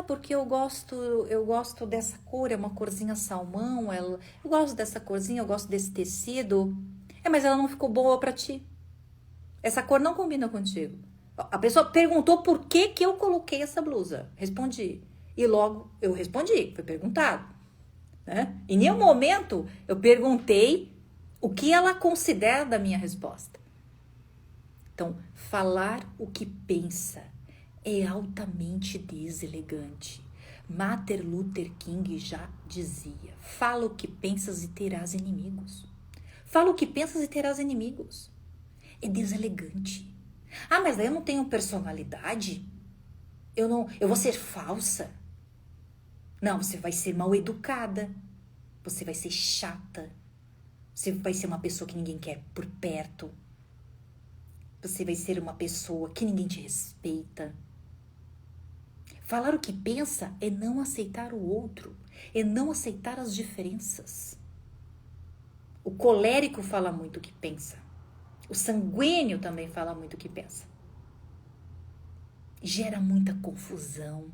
[SPEAKER 1] Porque eu gosto dessa cor, é uma corzinha salmão, eu gosto dessa corzinha, eu gosto desse tecido. Mas ela não ficou boa para ti. Essa cor não combina contigo. A pessoa perguntou por que eu coloquei essa blusa. Respondi. E logo eu respondi, foi perguntado. Né? Em nenhum momento eu perguntei o que ela considera da minha resposta. Então, falar o que pensa é altamente deselegante. Martin Luther King já dizia, fala o que pensas e terás inimigos. Fala o que pensas e terás inimigos. É deselegante. Mas daí eu não tenho personalidade? Eu vou ser falsa? Não, você vai ser mal educada. Você vai ser chata. Você vai ser uma pessoa que ninguém quer por perto. Você vai ser uma pessoa que ninguém te respeita. Falar o que pensa é não aceitar o outro. É não aceitar as diferenças. O colérico fala muito o que pensa. O sanguíneo também fala muito o que pensa. Gera muita confusão.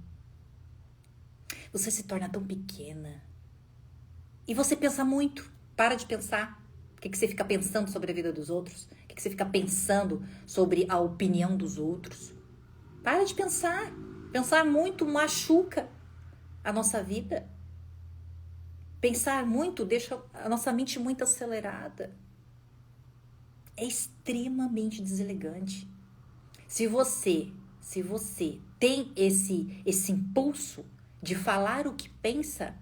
[SPEAKER 1] Você se torna tão pequena. E você pensa muito. Para de pensar. O que você fica pensando sobre a vida dos outros? O que você fica pensando sobre a opinião dos outros? Para de pensar. Pensar muito machuca a nossa vida. Pensar muito deixa a nossa mente muito acelerada. É extremamente deselegante. Se você tem esse impulso de falar o que pensa,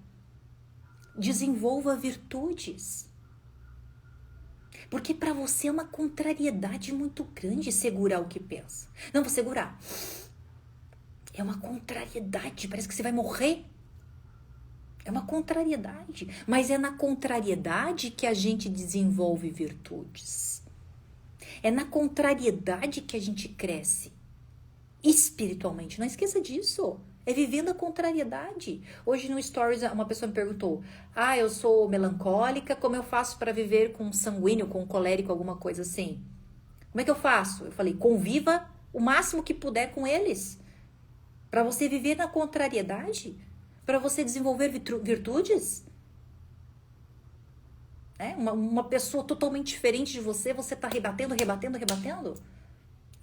[SPEAKER 1] desenvolva virtudes. Porque para você é uma contrariedade muito grande segurar o que pensa. Não, vou segurar. É uma contrariedade, parece que você vai morrer. É uma contrariedade. Mas é na contrariedade que a gente desenvolve virtudes. É na contrariedade que a gente cresce espiritualmente. Não esqueça disso. É vivendo a contrariedade. Hoje no Stories uma pessoa me perguntou: eu sou melancólica, como eu faço para viver com sanguíneo, com colérico, alguma coisa assim? Como é que eu faço? Eu falei: conviva o máximo que puder com eles. Para você viver na contrariedade, para você desenvolver virtudes. Uma pessoa totalmente diferente de você, você tá rebatendo.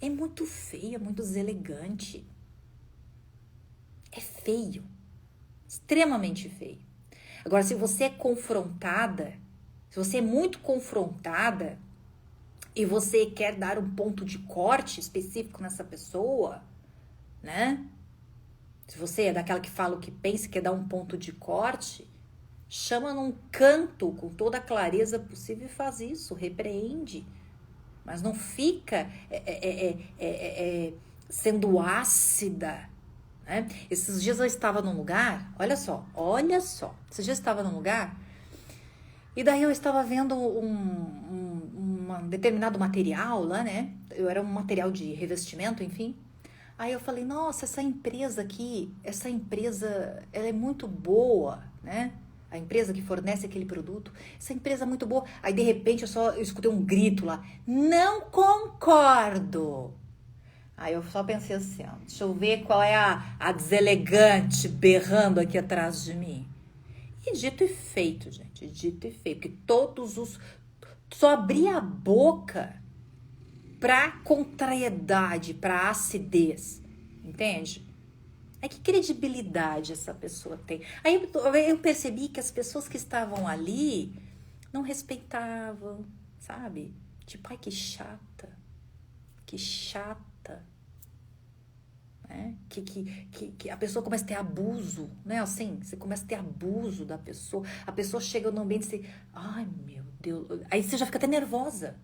[SPEAKER 1] É muito feio, é muito deselegante. É feio. Extremamente feio. Agora, se você é confrontada, se você é muito confrontada e você quer dar um ponto de corte específico nessa pessoa, né? Se você é daquela que fala o que pensa e quer dar um ponto de corte, chama num canto com toda a clareza possível e faz isso, repreende. Mas não fica sendo ácida, né? Esses dias eu estava num lugar, olha só, esses dias eu estava num lugar e daí eu estava vendo um determinado material lá, né? Era um material de revestimento, enfim. Aí eu falei: nossa, essa empresa aqui, ela é muito boa, né? A empresa que fornece aquele produto, essa empresa é muito boa. Aí de repente eu escutei um grito lá: não concordo. Aí eu só pensei assim, deixa eu ver qual é a deselegante berrando aqui atrás de mim. E dito e feito, gente, dito e feito, porque só abria a boca pra contrariedade, pra acidez, entende? Que credibilidade essa pessoa tem? Aí eu percebi que as pessoas que estavam ali não respeitavam, sabe? Tipo, que chata, né? Que a pessoa começa a ter abuso, né? Assim, você começa a ter abuso da pessoa, a pessoa chega no ambiente e você, ai meu Deus, aí você já fica até nervosa,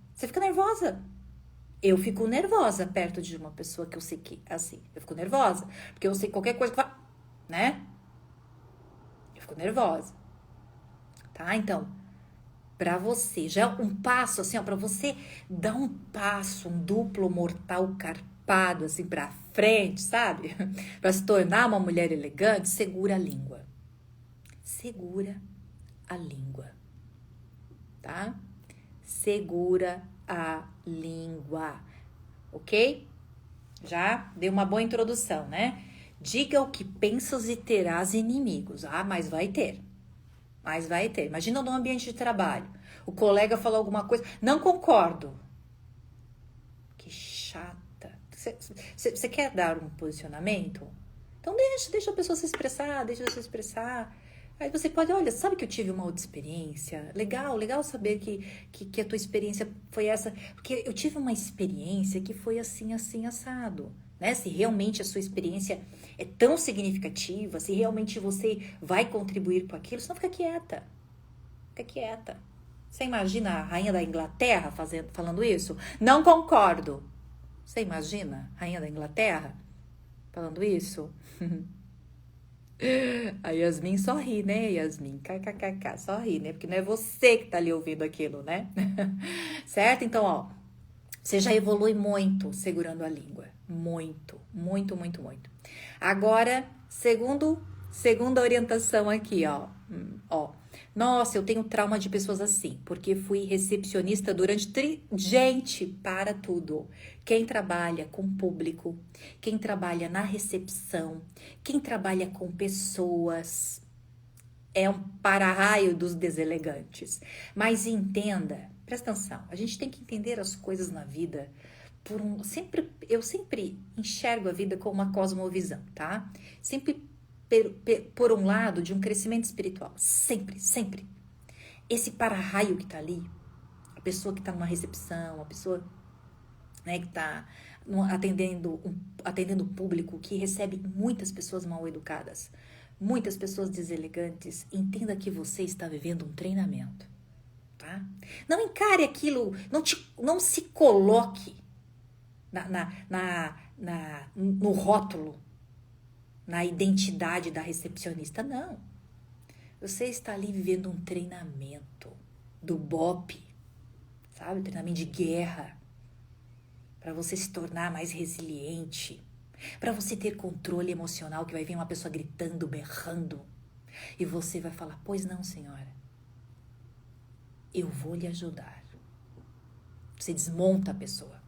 [SPEAKER 1] eu fico nervosa perto de uma pessoa que eu sei que, assim, eu fico nervosa, porque eu sei qualquer coisa que vai, né? Eu fico nervosa, tá? Então, pra você, já é um passo, assim, pra você dar um passo, um duplo mortal carpado, assim, pra frente, sabe? Pra se tornar uma mulher elegante, segura a língua. Segura a língua, tá? Segura a língua, ok? Já dei uma boa introdução, né? Diga o que pensas e terás inimigos. Mas vai ter. Imagina no ambiente de trabalho. O colega falou alguma coisa. Não concordo. Que chata. Você quer dar um posicionamento? Então deixa a pessoa se expressar, Aí você pode, olha, sabe que eu tive uma outra experiência? Legal saber que a tua experiência foi essa. Porque eu tive uma experiência que foi assim, assado. Né? Se realmente a sua experiência é tão significativa, se realmente você vai contribuir com aquilo, senão fica quieta. Você imagina a rainha da Inglaterra falando isso? Não concordo. Você imagina a rainha da Inglaterra falando isso? A Yasmin só ri, né, Yasmin? KKKK, só ri, né? Porque não é você que tá ali ouvindo aquilo, né? Certo? Então, você já evolui muito segurando a língua. Muito. Agora, segunda orientação aqui, ó. Nossa, eu tenho trauma de pessoas assim, porque fui recepcionista durante... Gente, para tudo. Quem trabalha com público, quem trabalha na recepção, quem trabalha com pessoas, é um para-raio dos deselegantes. Mas entenda, presta atenção, a gente tem que entender as coisas na vida eu sempre enxergo a vida com uma cosmovisão, tá? Sempre por um lado de um crescimento espiritual. Sempre. Esse para-raio que tá ali, a pessoa que tá numa recepção, a pessoa, né, que tá atendendo o público, que recebe muitas pessoas mal educadas. Muitas pessoas deselegantes, entenda que você está vivendo um treinamento, tá? Não encare aquilo, não se coloque no rótulo, na identidade da recepcionista, não. Você está ali vivendo um treinamento do BOP, sabe? Treinamento de guerra, para você se tornar mais resiliente, para você ter controle emocional, que vai vir uma pessoa gritando, berrando, e você vai falar, pois não, senhora, eu vou lhe ajudar. Você desmonta a pessoa.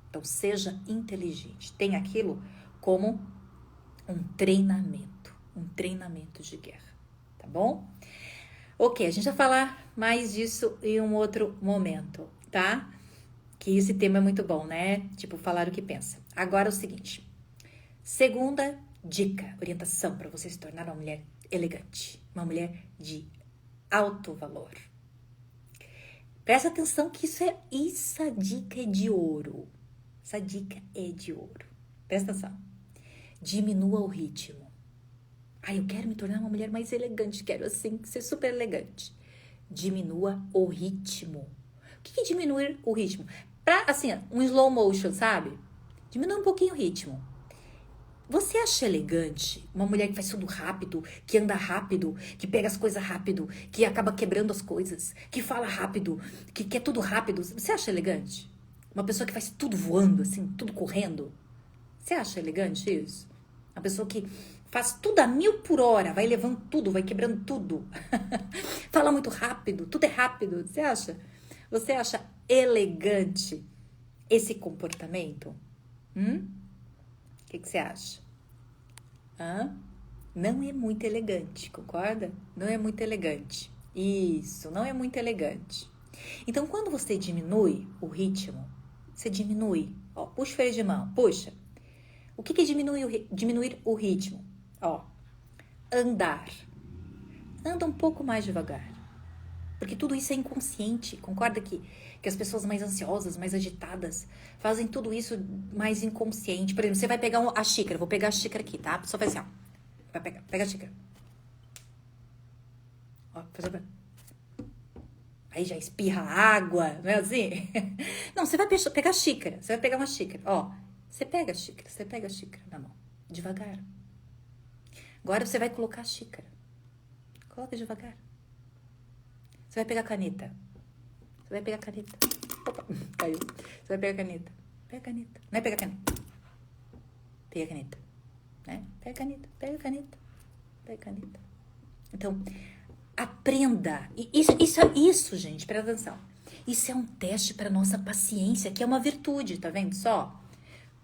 [SPEAKER 1] Então, seja inteligente. Tenha aquilo como um treinamento de guerra, tá bom? Ok, a gente vai falar mais disso em um outro momento, tá? Que esse tema é muito bom, né? Tipo, falar o que pensa. Agora é o seguinte. Segunda dica, orientação para você se tornar uma mulher elegante. Uma mulher de alto valor. Presta atenção que essa dica é de ouro. Essa dica é de ouro. Presta atenção. Diminua o ritmo. Eu quero me tornar uma mulher mais elegante. Quero, assim, ser super elegante. Diminua o ritmo. O que é diminuir o ritmo? Assim, um slow motion, sabe? Diminua um pouquinho o ritmo. Você acha elegante uma mulher que faz tudo rápido, que anda rápido, que pega as coisas rápido, que acaba quebrando as coisas, que fala rápido, que quer tudo rápido? Você acha elegante? Uma pessoa que faz tudo voando, assim, tudo correndo? Você acha elegante isso? Uma pessoa que faz tudo a 1000 por hora, vai levando tudo, vai quebrando tudo. Fala muito rápido, tudo é rápido. Você acha? Você acha elegante esse comportamento? O que você acha? Não é muito elegante, concorda? Não é muito elegante. Isso, não é muito elegante. Então, quando você diminui o ritmo, você diminui. Puxa o freio de mão, puxa. O que é diminuir o ritmo? Andar. Anda um pouco mais devagar. Porque tudo isso é inconsciente. Concorda que as pessoas mais ansiosas, mais agitadas, fazem tudo isso mais inconsciente. Por exemplo, você vai pegar a xícara. Vou pegar a xícara aqui, tá? Só faz assim, Vai pegar. Pega a xícara. Faz assim. Aí já espirra água, não é assim? Não, você vai pegar a xícara. Você vai pegar uma xícara. Você pega a xícara na mão. Devagar. Agora você vai colocar a xícara. Coloca devagar. Você vai pegar a caneta. Opa, caiu. Você vai pegar a caneta. Pega a caneta. Não é pegar a caneta. Pega a caneta. Né? Pega a caneta. Então, aprenda. Isso, gente, presta atenção. Isso é um teste para nossa paciência, que é uma virtude, tá vendo só?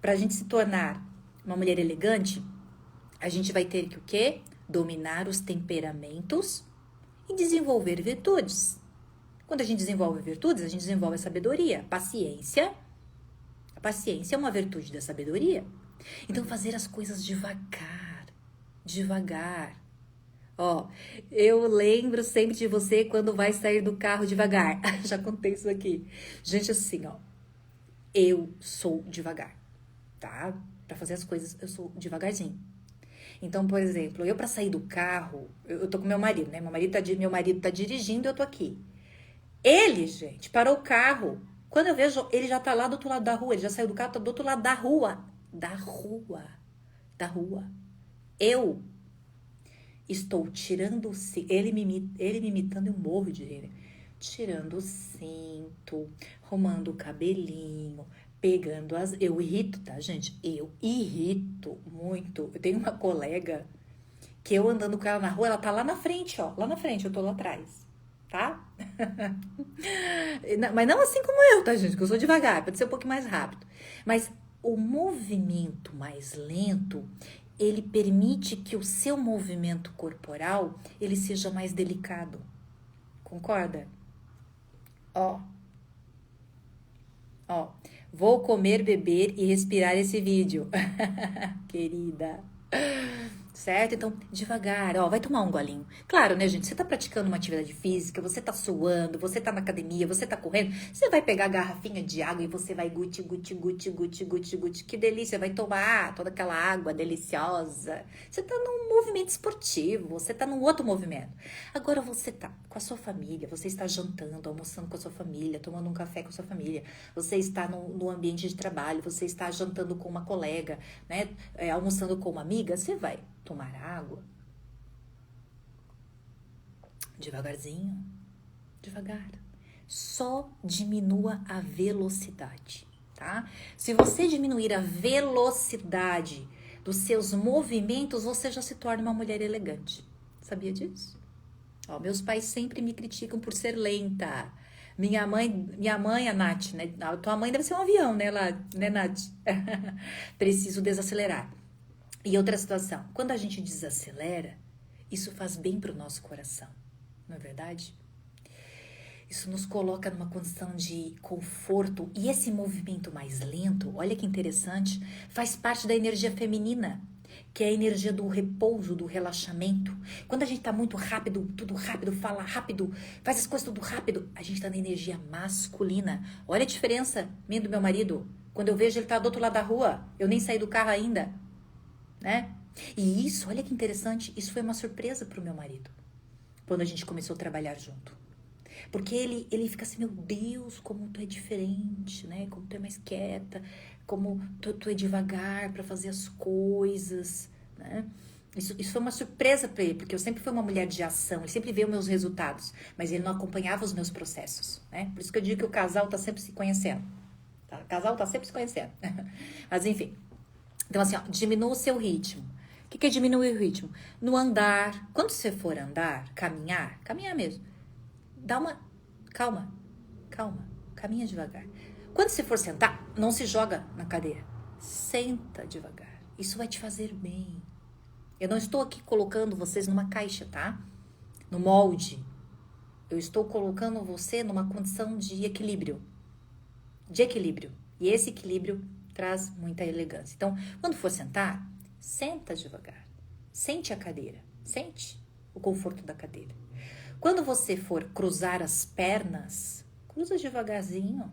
[SPEAKER 1] Pra gente se tornar uma mulher elegante, a gente vai ter que o quê? Dominar os temperamentos e desenvolver virtudes. Quando a gente desenvolve virtudes, a gente desenvolve a sabedoria. Paciência. A paciência é uma virtude da sabedoria. Então, fazer as coisas devagar. Eu lembro sempre de você quando vai sair do carro devagar. Já contei isso aqui. Gente, assim, eu sou devagar, tá? Pra fazer as coisas, eu sou devagarzinho. Então, por exemplo, eu pra sair do carro, eu tô com meu marido, né? Meu marido tá dirigindo, eu tô aqui. Ele, gente, parou o carro. Quando eu vejo, ele já tá lá do outro lado da rua. Ele já saiu do carro, tá do outro lado da rua. Eu estou tirando o cinto. Ele me imitando, eu morro de rir. Tirando o cinto, arrumando o cabelinho, pegando as... Eu irrito, tá, gente? Eu irrito muito. Eu tenho uma colega que eu andando com ela na rua, ela tá lá na frente, lá na frente, eu tô lá atrás, tá? Mas não assim como eu, tá, gente? Que eu sou devagar, pode ser um pouquinho mais rápido. Mas o movimento mais lento, ele permite que o seu movimento corporal, ele seja mais delicado. Concorda? Vou comer, beber e respirar esse vídeo. Querida. Certo? Então, devagar, ó, vai tomar um golinho. Claro, né, gente? Você tá praticando uma atividade física, você tá suando, você tá na academia, você tá correndo, você vai pegar a garrafinha de água e você vai guti, guti, guti, guti, guti, guti. Que delícia, vai tomar toda aquela água deliciosa. Você tá num movimento esportivo, você tá num outro movimento. Agora você tá com a sua família, você está jantando, almoçando com a sua família, tomando um café com a sua família, você está no ambiente de trabalho, você está jantando com uma colega, né? Almoçando com uma amiga, você vai tomar água devagarzinho, devagar. Só diminua a velocidade, tá? Se você diminuir a velocidade dos seus movimentos, você já se torna uma mulher elegante. Sabia disso? Ó, meus pais sempre me criticam por ser lenta. Minha mãe, a Nath, né? A tua mãe deve ser um avião, né, né, Nath? Preciso desacelerar. E outra situação, quando a gente desacelera, isso faz bem para o nosso coração, não é verdade? Isso nos coloca numa condição de conforto. E esse movimento mais lento, olha que interessante, faz parte da energia feminina, que é a energia do repouso, do relaxamento. Quando a gente tá muito rápido, tudo rápido, fala rápido, faz as coisas tudo rápido, a gente tá na energia masculina. Olha a diferença minha do meu marido. Quando eu vejo ele tá do outro lado da rua, eu nem saí do carro ainda, né? E isso, olha que interessante, isso foi uma surpresa pro meu marido, quando a gente começou a trabalhar junto. Porque ele fica assim, meu Deus, como tu é diferente, né? Como tu é mais quieta, como tu é devagar para fazer as coisas, né? Isso foi uma surpresa para ele, porque eu sempre fui uma mulher de ação, ele sempre vê os meus resultados, mas ele não acompanhava os meus processos, né? Por isso que eu digo que o casal tá sempre se conhecendo, tá? O casal tá sempre se conhecendo. Mas enfim, então assim, ó, diminua o seu ritmo. O que é diminuir o ritmo? No andar, quando você for andar, caminhar mesmo, dá uma... Calma, caminha devagar. Quando você for sentar, não se joga na cadeira. Senta devagar. Isso vai te fazer bem. Eu não estou aqui colocando vocês numa caixa, tá? No molde. Eu estou colocando você numa condição de equilíbrio. E esse equilíbrio traz muita elegância. Então, quando for sentar, senta devagar. Sente a cadeira. Sente o conforto da cadeira. Quando você for cruzar as pernas, cruza devagarzinho.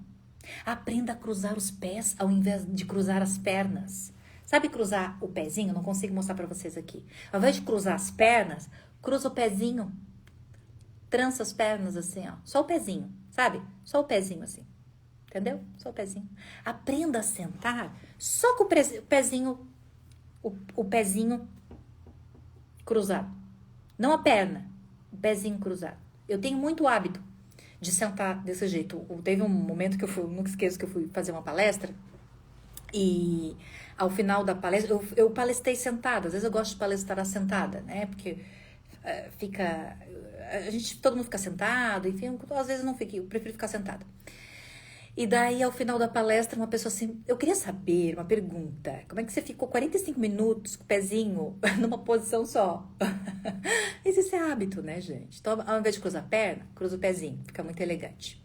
[SPEAKER 1] Aprenda a cruzar os pés ao invés de cruzar as pernas. Sabe cruzar o pezinho? Não consigo mostrar para vocês aqui. Ao invés de cruzar as pernas, cruza o pezinho. Trança as pernas assim, ó. Só o pezinho, sabe? Só o pezinho assim. Entendeu? Só o pezinho. Aprenda a sentar só com o pezinho cruzado. Não a perna. Pezinho cruzado. Eu tenho muito hábito de sentar desse jeito. Teve um momento que nunca esqueço, que eu fui fazer uma palestra e ao final da palestra, eu palestrei sentada. Às vezes eu gosto de palestrar sentada, né? Porque todo mundo fica sentado, enfim, às vezes eu não fico, eu prefiro ficar sentada. E daí, ao final da palestra, uma pessoa assim, eu queria saber, uma pergunta, como é que você ficou 45 minutos com o pezinho numa posição só? Esse é hábito, né, gente? Então, ao invés de cruzar a perna, cruza o pezinho, fica muito elegante.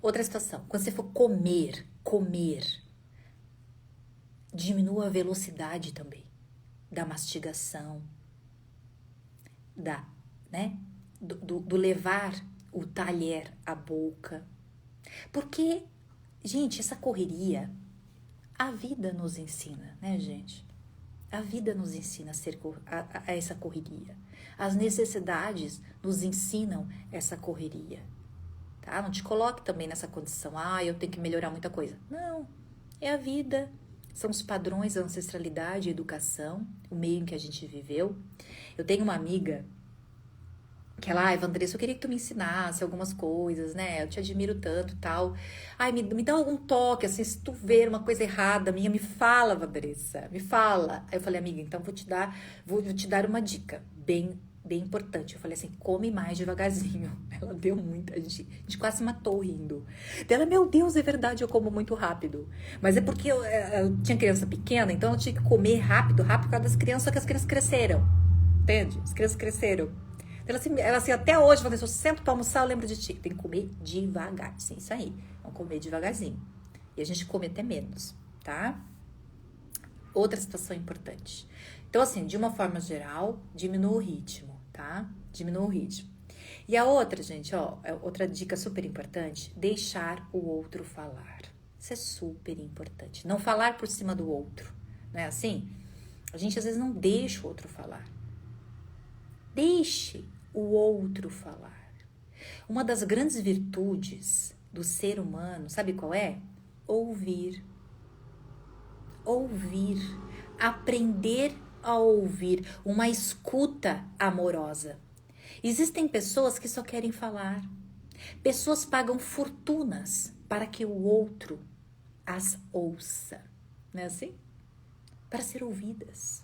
[SPEAKER 1] Outra situação, quando você for comer, diminua a velocidade também da mastigação, né, do levar o talher à boca. Porque, gente, essa correria, a vida nos ensina, né, gente? A vida nos ensina a essa correria. As necessidades nos ensinam essa correria, tá? Não te coloque também nessa condição, eu tenho que melhorar muita coisa. Não, é a vida, são os padrões da ancestralidade, educação, o meio em que a gente viveu. Eu tenho uma amiga que ela, Vandressa, eu queria que tu me ensinasse algumas coisas, né? Eu te admiro tanto e tal. Me dá algum toque, assim, se tu ver uma coisa errada minha, me fala, Vandressa, me fala. Aí eu falei, amiga, então vou te dar uma dica bem importante. Eu falei assim, come mais devagarzinho. Ela deu muita, a gente quase se matou rindo. Ela, meu Deus, é verdade, eu como muito rápido. Mas é porque eu tinha criança pequena, então eu tinha que comer rápido por causa das crianças, só que as crianças cresceram. Entende? As crianças cresceram. Ela assim, até hoje, se eu sento pra almoçar, eu lembro de ti. Tem que comer devagar. Sim, isso aí. Vamos comer devagarzinho. E a gente come até menos, tá? Outra situação importante. Então, assim, de uma forma geral, diminua o ritmo, tá? Diminua o ritmo. E a outra, gente, ó, outra dica super importante, deixar o outro falar. Isso é super importante. Não falar por cima do outro, não é assim? A gente às vezes não deixa o outro falar. Deixe o outro falar. Uma das grandes virtudes do ser humano, sabe qual é? Ouvir. Ouvir. Aprender a ouvir. Uma escuta amorosa. Existem pessoas que só querem falar. Pessoas pagam fortunas para que o outro as ouça. Não é assim? Para ser ouvidas.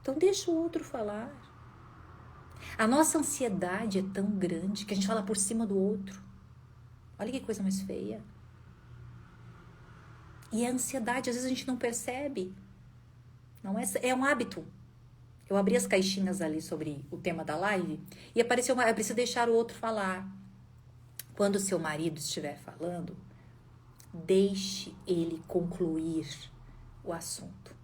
[SPEAKER 1] Então deixa o outro falar. A nossa ansiedade é tão grande que a gente fala por cima do outro. Olha que coisa mais feia. E a ansiedade, às vezes a gente não percebe. Não é, é um hábito. Eu abri as caixinhas ali sobre o tema da live e apareceu eu preciso deixar o outro falar. Quando o seu marido estiver falando, deixe ele concluir o assunto.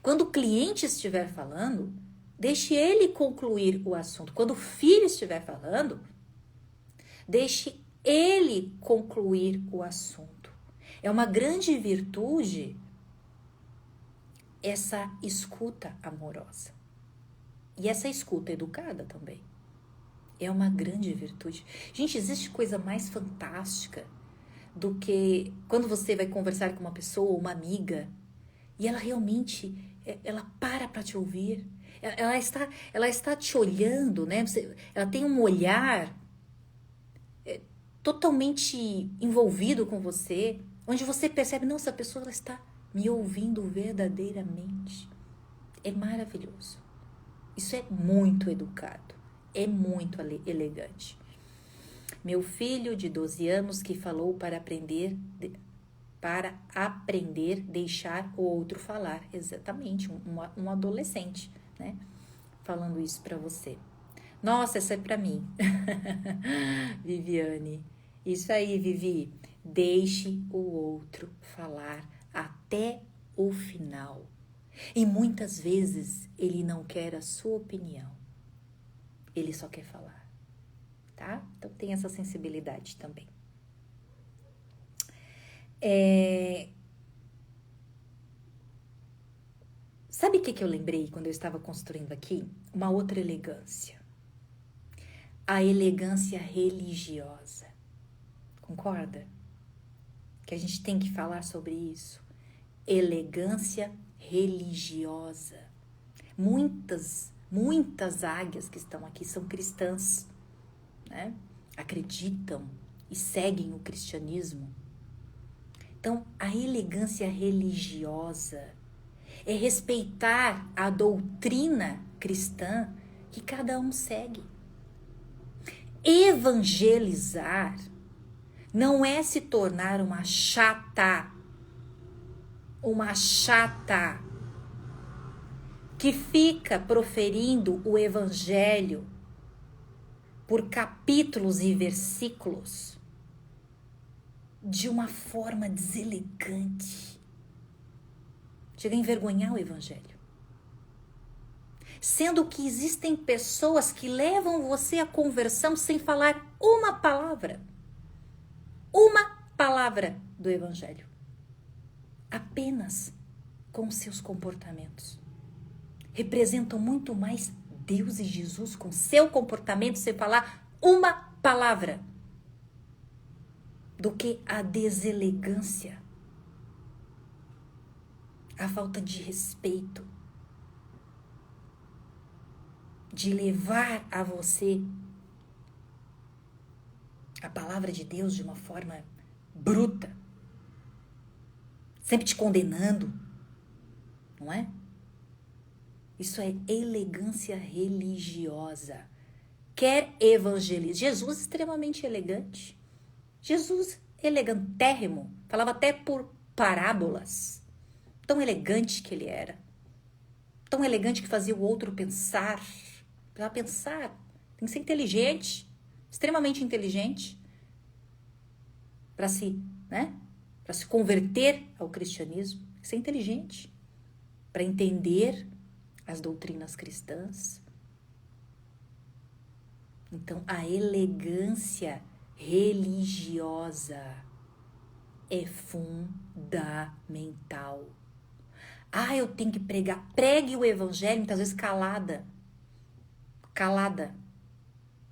[SPEAKER 1] Quando o cliente estiver falando, deixe ele concluir o assunto. Quando o filho estiver falando, deixe ele concluir o assunto. É uma grande virtude essa escuta amorosa. E essa escuta educada também. É uma grande virtude. Gente, existe coisa mais fantástica do que quando você vai conversar com uma pessoa, uma amiga, e ela realmente, ela para te ouvir. Ela está te olhando, né? Ela tem um olhar totalmente envolvido com você, onde você percebe, não, essa pessoa ela está me ouvindo verdadeiramente. É maravilhoso. Isso é muito educado, é muito elegante. Meu filho de 12 anos que falou para aprender deixar o outro falar. Exatamente, um adolescente, né? Falando isso para você. Nossa, essa é para mim. Viviane. Isso aí, Vivi. Deixe o outro falar até o final. E muitas vezes ele não quer a sua opinião. Ele só quer falar, tá? Então tem essa sensibilidade também. Sabe o que eu lembrei quando eu estava construindo aqui? Uma outra elegância. A elegância religiosa. Concorda? Que a gente tem que falar sobre isso. Elegância religiosa. Muitas águias que estão aqui são cristãs, né? Acreditam e seguem o cristianismo. Então, a elegância religiosa é respeitar a doutrina cristã que cada um segue. Evangelizar não é se tornar uma chata que fica proferindo o evangelho por capítulos e versículos de uma forma deselegante. Chega a envergonhar o evangelho. Sendo que existem pessoas que levam você à conversão sem falar uma palavra do evangelho. Apenas com seus comportamentos. Representam muito mais Deus e Jesus com seu comportamento sem falar uma palavra do que a deselegância, a falta de respeito, de levar a você a palavra de Deus de uma forma bruta, sempre te condenando, não é? Isso é elegância religiosa. Quer evangelizar. Jesus extremamente elegante. Jesus elegantérrimo. Falava até por parábolas. Tão elegante que ele era. Tão elegante que fazia o outro pensar. Para pensar. Tem que ser inteligente. Extremamente inteligente. Para se converter ao cristianismo. Tem que ser inteligente. para entender as doutrinas cristãs. Então, a elegância religiosa é fundamental. Ah, eu tenho que pregar. Pregue o evangelho, muitas vezes calada. Calada.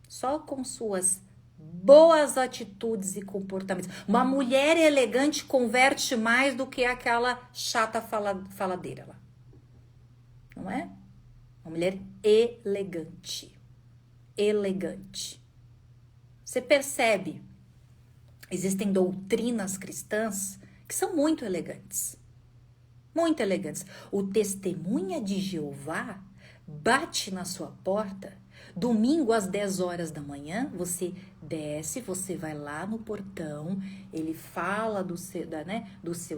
[SPEAKER 1] Só com suas boas atitudes e comportamentos. Uma mulher elegante converte mais do que aquela chata faladeira lá. Não é? Uma mulher elegante. Elegante. Você percebe? Existem doutrinas cristãs que são muito elegantes. Muito elegantes. O Testemunha de Jeová bate na sua porta. Domingo às 10 horas da manhã, você desce, você vai lá no portão, ele fala do seu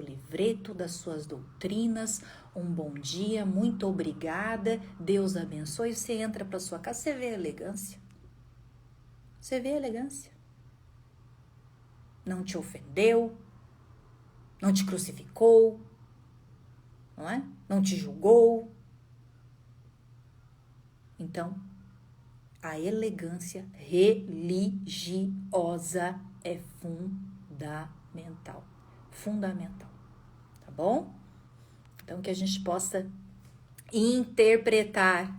[SPEAKER 1] livreto, das suas doutrinas, um bom dia, muito obrigada, Deus abençoe, você entra para sua casa, você vê a elegância. Você vê a elegância. Não te ofendeu, não te crucificou, não é? Não te julgou. Então, a elegância religiosa é fundamental. Fundamental. Tá bom? Então, que a gente possa interpretar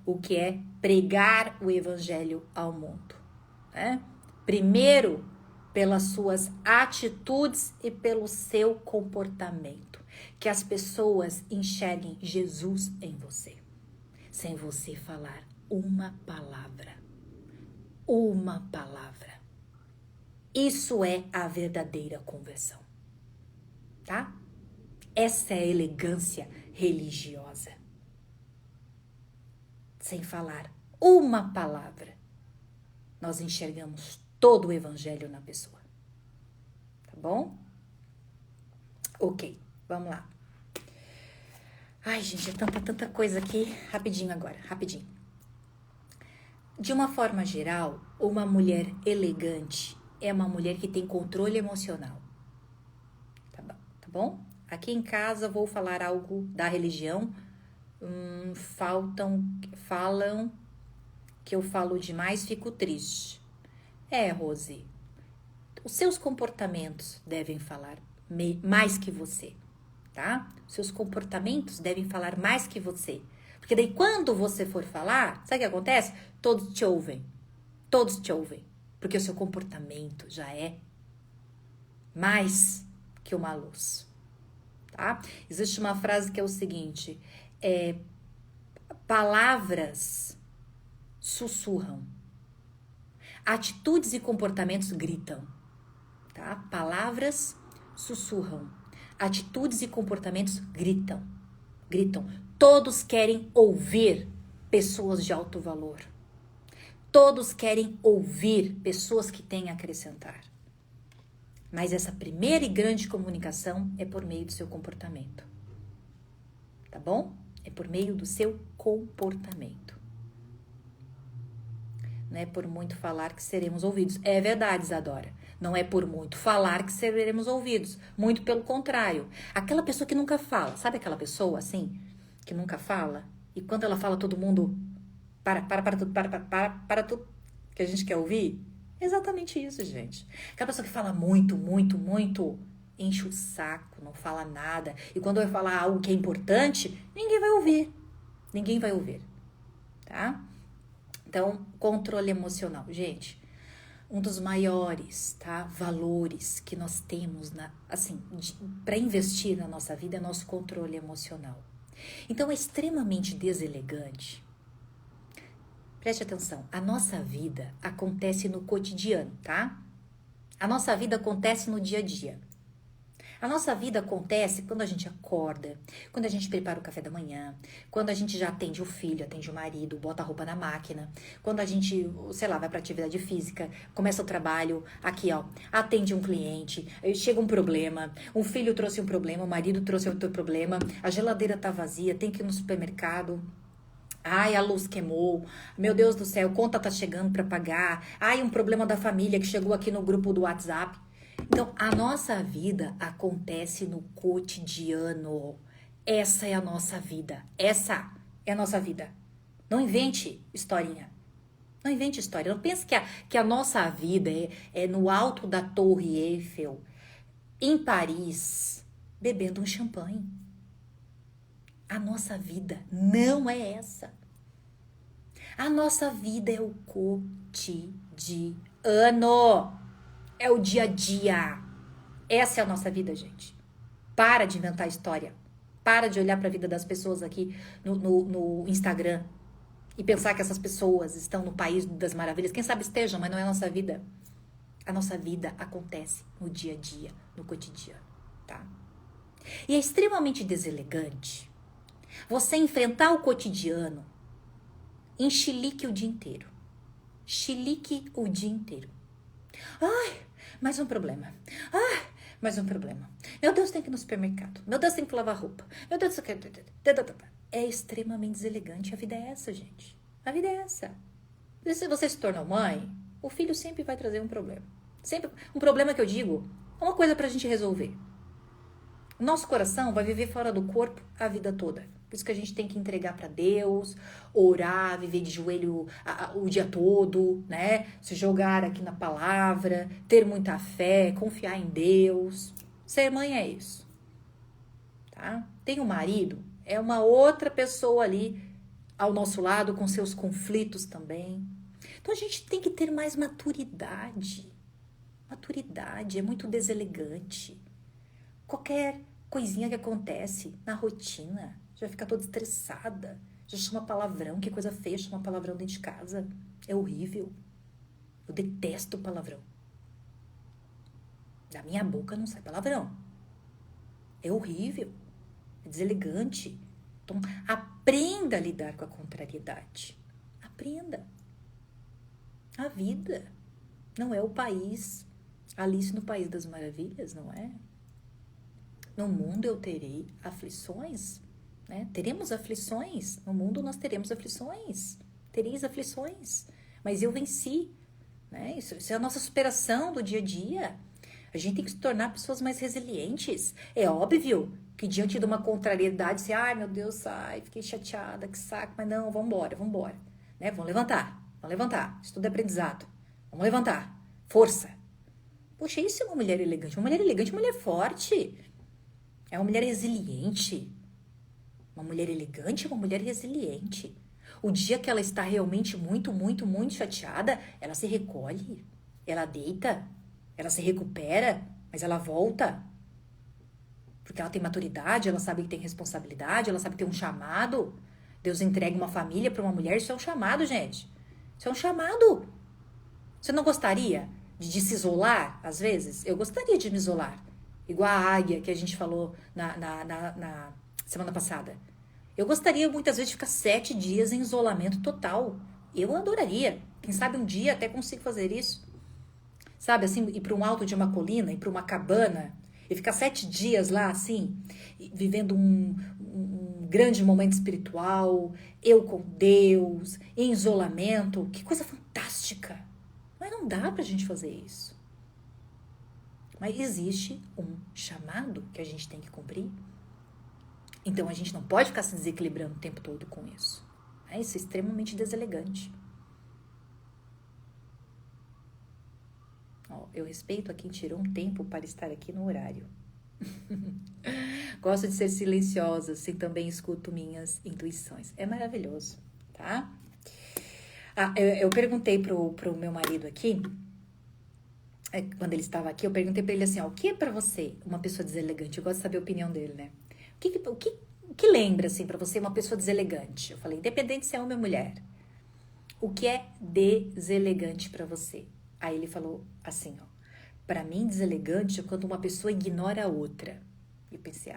[SPEAKER 1] o que é pregar o evangelho ao mundo. Né? Primeiro, pelas suas atitudes e pelo seu comportamento. Que as pessoas enxerguem Jesus em você. Sem você falar uma palavra. Uma palavra. Isso é a verdadeira conversão. Tá? Essa é a elegância religiosa. Sem falar uma palavra, nós enxergamos todo o evangelho na pessoa. Tá bom? Ok, vamos lá. Ai, gente, é tanta coisa aqui. Rapidinho agora, rapidinho. De uma forma geral, uma mulher elegante é uma mulher que tem controle emocional. Tá bom? Aqui em casa vou falar algo da religião. Falam que eu falo demais, fico triste. Rose, os seus comportamentos devem falar mais que você, tá? Seus comportamentos devem falar mais que você. Porque daí quando você for falar, sabe o que acontece? Todos te ouvem. Todos te ouvem. Porque o seu comportamento já é mais que uma luz. Tá? Existe uma frase que é o seguinte: palavras sussurram, atitudes e comportamentos gritam. Tá? Palavras sussurram, atitudes e comportamentos gritam. Todos querem ouvir pessoas de alto valor. Todos querem ouvir pessoas que têm a acrescentar. Mas essa primeira e grande comunicação é por meio do seu comportamento. Tá bom? É por meio do seu comportamento. Não é por muito falar que seremos ouvidos. É verdade, Isadora. Não é por muito falar que seremos ouvidos. Muito pelo contrário. Aquela pessoa que nunca fala. Sabe aquela pessoa assim? Que nunca fala? E quando ela fala, todo mundo para tudo que a gente quer ouvir? Exatamente isso, gente. Aquela pessoa que fala muito, enche o saco, não fala nada. E quando vai falar algo que é importante, ninguém vai ouvir. Ninguém vai ouvir. Tá? Então, controle emocional. Gente, um dos maiores, tá, valores que nós temos para investir na nossa vida é nosso controle emocional. Então, é extremamente deselegante. Preste atenção, a nossa vida acontece no cotidiano, tá? A nossa vida acontece no dia a dia. A nossa vida acontece quando a gente acorda, quando a gente prepara o café da manhã, quando a gente já atende o filho, atende o marido, bota a roupa na máquina, quando a gente, sei lá, vai para atividade física, começa o trabalho, aqui ó, atende um cliente, chega um problema, um filho trouxe um problema, o marido trouxe outro problema, a geladeira tá vazia, tem que ir no supermercado. Ai, a luz queimou. Meu Deus do céu, conta tá chegando para pagar. Ai, um problema da família que chegou aqui no grupo do WhatsApp. Então, a nossa vida acontece no cotidiano. Essa é a nossa vida. Essa é a nossa vida. Não invente historinha. Não invente história. Não pense que a nossa vida é no alto da Torre Eiffel, em Paris, bebendo um champanhe. A nossa vida não é essa. A nossa vida é o cotidiano. É o dia a dia. Essa é a nossa vida, gente. Para de inventar história. Para de olhar para a vida das pessoas aqui no Instagram e pensar que essas pessoas estão no país das maravilhas. Quem sabe estejam, mas não é a nossa vida. A nossa vida acontece no dia a dia, no cotidiano, tá? E é extremamente deselegante você enfrentar o cotidiano em chilique o dia inteiro. Chilique o dia inteiro. Ai, mais um problema. Ai, mais um problema. Meu Deus, tem que ir no supermercado. Meu Deus, tem que lavar roupa. Meu Deus, é extremamente deselegante. A vida é essa, gente. A vida é essa. Se você se tornou mãe, o filho sempre vai trazer um problema. Sempre um problema que eu digo, uma coisa pra gente resolver. O nosso coração vai viver fora do corpo a vida toda. Por isso que a gente tem que entregar para Deus, orar, viver de joelho o dia todo, né? Se jogar aqui na palavra, ter muita fé, confiar em Deus. Ser mãe é isso, tá? Tem um marido, é uma outra pessoa ali ao nosso lado com seus conflitos também. Então a gente tem que ter mais maturidade. Maturidade é muito deselegante. Qualquer coisinha que acontece na rotina, já fica toda estressada, já chama palavrão, que coisa feia, chama palavrão dentro de casa. É horrível. Eu detesto palavrão. Da minha boca não sai palavrão. É horrível. É deselegante. Então, aprenda a lidar com a contrariedade. Aprenda. A vida não é o país. Alice no País das Maravilhas, não é? No mundo eu terei aflições, né? Teremos aflições. No mundo nós teremos aflições. Tereis aflições. Mas eu venci, né? Isso é a nossa superação do dia a dia. A gente tem que se tornar pessoas mais resilientes. É óbvio que diante de uma contrariedade, você, ai meu Deus, ai, fiquei chateada, que saco, mas não, vamos embora, né? Vamos levantar. Isso tudo é aprendizado. Vamos levantar. Força. Poxa, isso é uma mulher elegante. Uma mulher elegante é uma mulher forte. É uma mulher resiliente. Uma mulher elegante é uma mulher resiliente. O dia que ela está realmente muito chateada, ela se recolhe, ela deita, ela se recupera, mas ela volta. Porque ela tem maturidade, ela sabe que tem responsabilidade, ela sabe que tem um chamado. Deus entrega uma família para uma mulher, isso é um chamado, gente. Isso é um chamado. Você não gostaria de se isolar, às vezes? Eu gostaria de me isolar. Igual a águia que a gente falou na semana passada. Eu gostaria muitas vezes de ficar 7 dias em isolamento total. Eu adoraria. Quem sabe um dia até consigo fazer isso. Sabe, assim, ir para um alto de uma colina, ir para uma cabana e ficar 7 dias lá, assim, vivendo um grande momento espiritual, eu com Deus, em isolamento. Que coisa fantástica. Mas não dá pra gente fazer isso. Mas existe um chamado que a gente tem que cumprir. Então a gente não pode ficar se desequilibrando o tempo todo com isso. Isso é extremamente deselegante. Ó, eu respeito a quem tirou um tempo para estar aqui no horário. Gosto de ser silenciosa, assim também escuto minhas intuições. É maravilhoso, tá? Eu perguntei pro meu marido aqui, quando ele estava aqui, eu perguntei pra ele assim, ó, o que é pra você uma pessoa deselegante? Eu gosto de saber a opinião dele, né? O que lembra, assim, pra você uma pessoa deselegante? Eu falei, independente se é homem ou mulher. O que é deselegante pra você? Aí ele falou assim, ó, pra mim deselegante é quando uma pessoa ignora a outra. E eu pensei,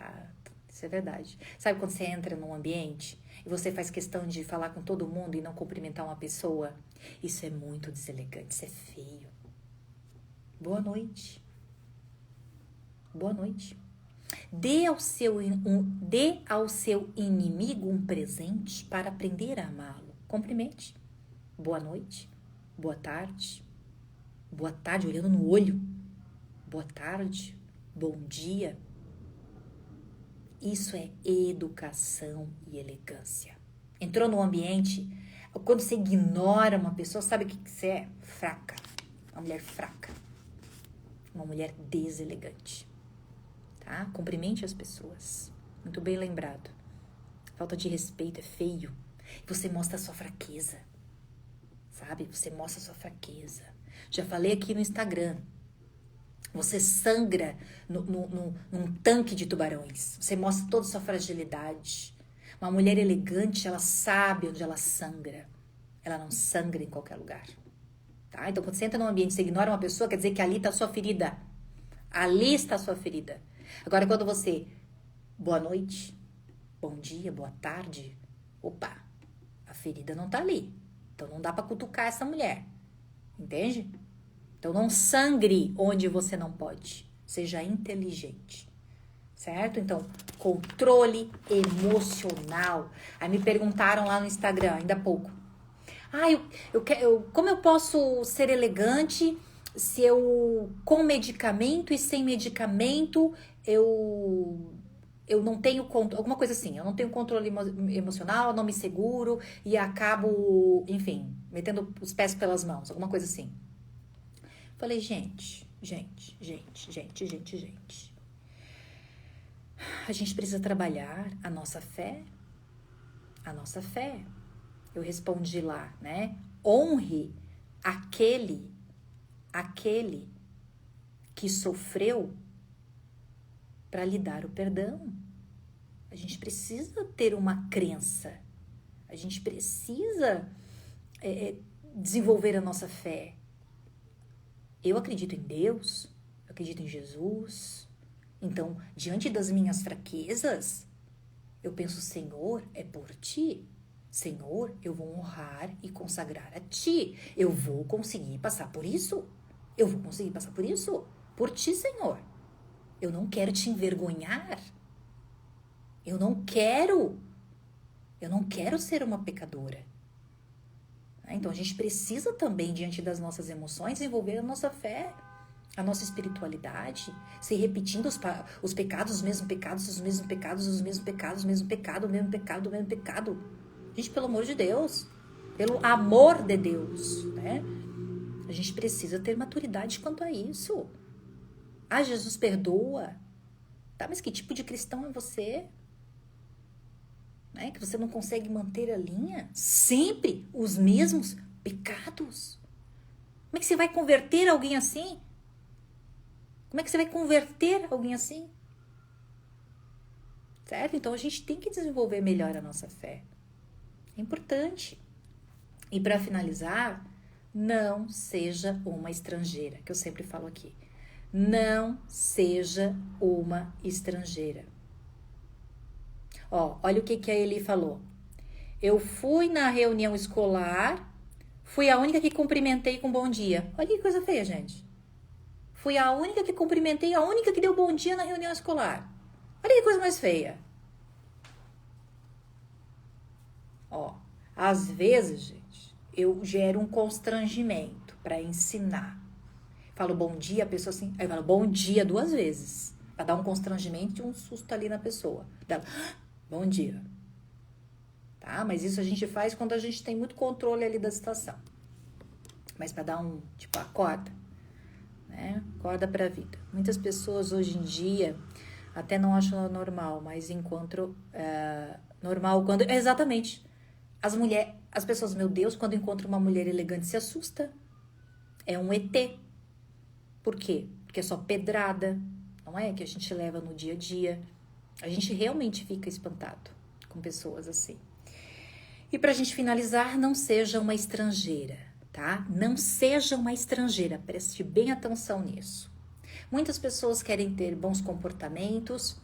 [SPEAKER 1] isso é verdade. Sabe quando você entra num ambiente e você faz questão de falar com todo mundo e não cumprimentar uma pessoa? Isso é muito deselegante, isso é feio. Boa noite. Boa noite. Dê ao seu inimigo um presente para aprender a amá-lo. Cumprimente. Boa noite. Boa tarde. Boa tarde, olhando no olho. Boa tarde. Bom dia. Isso é educação e elegância. Entrou no ambiente, quando você ignora uma pessoa, sabe o que você é? Fraca. Uma mulher fraca. Uma mulher deselegante. Tá? Cumprimente as pessoas. Muito bem lembrado. Falta de respeito é feio. Você mostra a sua fraqueza. Sabe? Você mostra a sua fraqueza. Já falei aqui no Instagram. Você sangra num tanque de tubarões. Você mostra toda a sua fragilidade. Uma mulher elegante, ela sabe onde ela sangra. Ela não sangra em qualquer lugar. Tá? Então, quando você entra num ambiente e você ignora uma pessoa, quer dizer que ali está a sua ferida. Ali está a sua ferida. Agora, quando você... Boa noite, bom dia, boa tarde. Opa, a ferida não está ali. Então, não dá para cutucar essa mulher. Entende? Então, não sangre onde você não pode. Seja inteligente. Certo? Então, controle emocional. Aí me perguntaram lá no Instagram, ainda há pouco. Como eu posso ser elegante se eu, com medicamento e sem medicamento, eu não tenho controle, alguma coisa assim, eu não tenho controle emocional, não me seguro e acabo, enfim, metendo os pés pelas mãos, alguma coisa assim. Falei, gente. A gente precisa trabalhar a nossa fé. Eu respondi lá, né? Honre aquele que sofreu para lhe dar o perdão. A gente precisa ter uma crença. A gente precisa desenvolver a nossa fé. Eu acredito em Deus, eu acredito em Jesus. Então, diante das minhas fraquezas, eu penso, Senhor, é por ti. Senhor, eu vou honrar e consagrar a ti. Eu vou conseguir passar por isso. Por ti, Senhor. Eu não quero te envergonhar. Eu não quero ser uma pecadora. Então, a gente precisa também, diante das nossas emoções, desenvolver a nossa fé, a nossa espiritualidade, se repetindo os pecados, os mesmos pecado. Gente, pelo amor de Deus, pelo amor de Deus, né? A gente precisa ter maturidade quanto a isso. Jesus perdoa. Tá, mas que tipo de cristão é você? Né? Que você não consegue manter a linha? Sempre os mesmos pecados. Como é que você vai converter alguém assim? Certo? Então, a gente tem que desenvolver melhor a nossa fé. É importante. E para finalizar, não seja uma estrangeira, que eu sempre falo aqui. Não seja uma estrangeira. Olha o que a Eli falou. Eu fui na reunião escolar, fui a única que cumprimentei com bom dia. Olha que coisa feia, gente. Fui a única que cumprimentei, a única que deu bom dia na reunião escolar. Olha que coisa mais feia. Às vezes, gente, eu gero um constrangimento para ensinar. Falo bom dia, a pessoa assim, aí eu falo bom dia 2 vezes, para dar um constrangimento e um susto ali na pessoa. Dela, bom dia. Tá? Mas isso a gente faz quando a gente tem muito controle ali da situação. Mas para dar um, tipo, acorda, né? Acorda pra vida. Muitas pessoas hoje em dia até não acham normal, mas encontram normal quando... Exatamente. As pessoas, meu Deus, quando encontram uma mulher elegante se assusta. É um ET. Por quê? Porque é só pedrada, não é? Que a gente leva no dia a dia. A gente realmente fica espantado com pessoas assim. E pra gente finalizar, não seja uma estrangeira, tá? Não seja uma estrangeira, preste bem atenção nisso. Muitas pessoas querem ter bons comportamentos,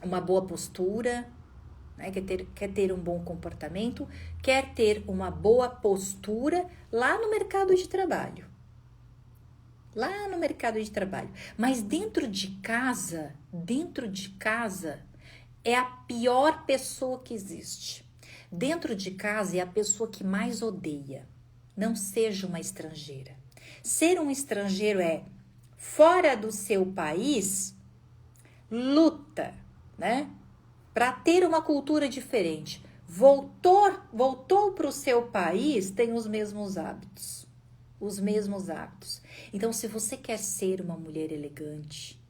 [SPEAKER 1] uma boa postura, né? Quer ter um bom comportamento, quer ter uma boa postura lá no mercado de trabalho. Mas dentro de casa é a pior pessoa que existe. Dentro de casa é a pessoa que mais odeia. Não seja uma estrangeira. Ser um estrangeiro é fora do seu país, luta, né? Para ter uma cultura diferente. Voltou para o seu país, tem os mesmos hábitos. Os mesmos hábitos. Então, se você quer ser uma mulher elegante,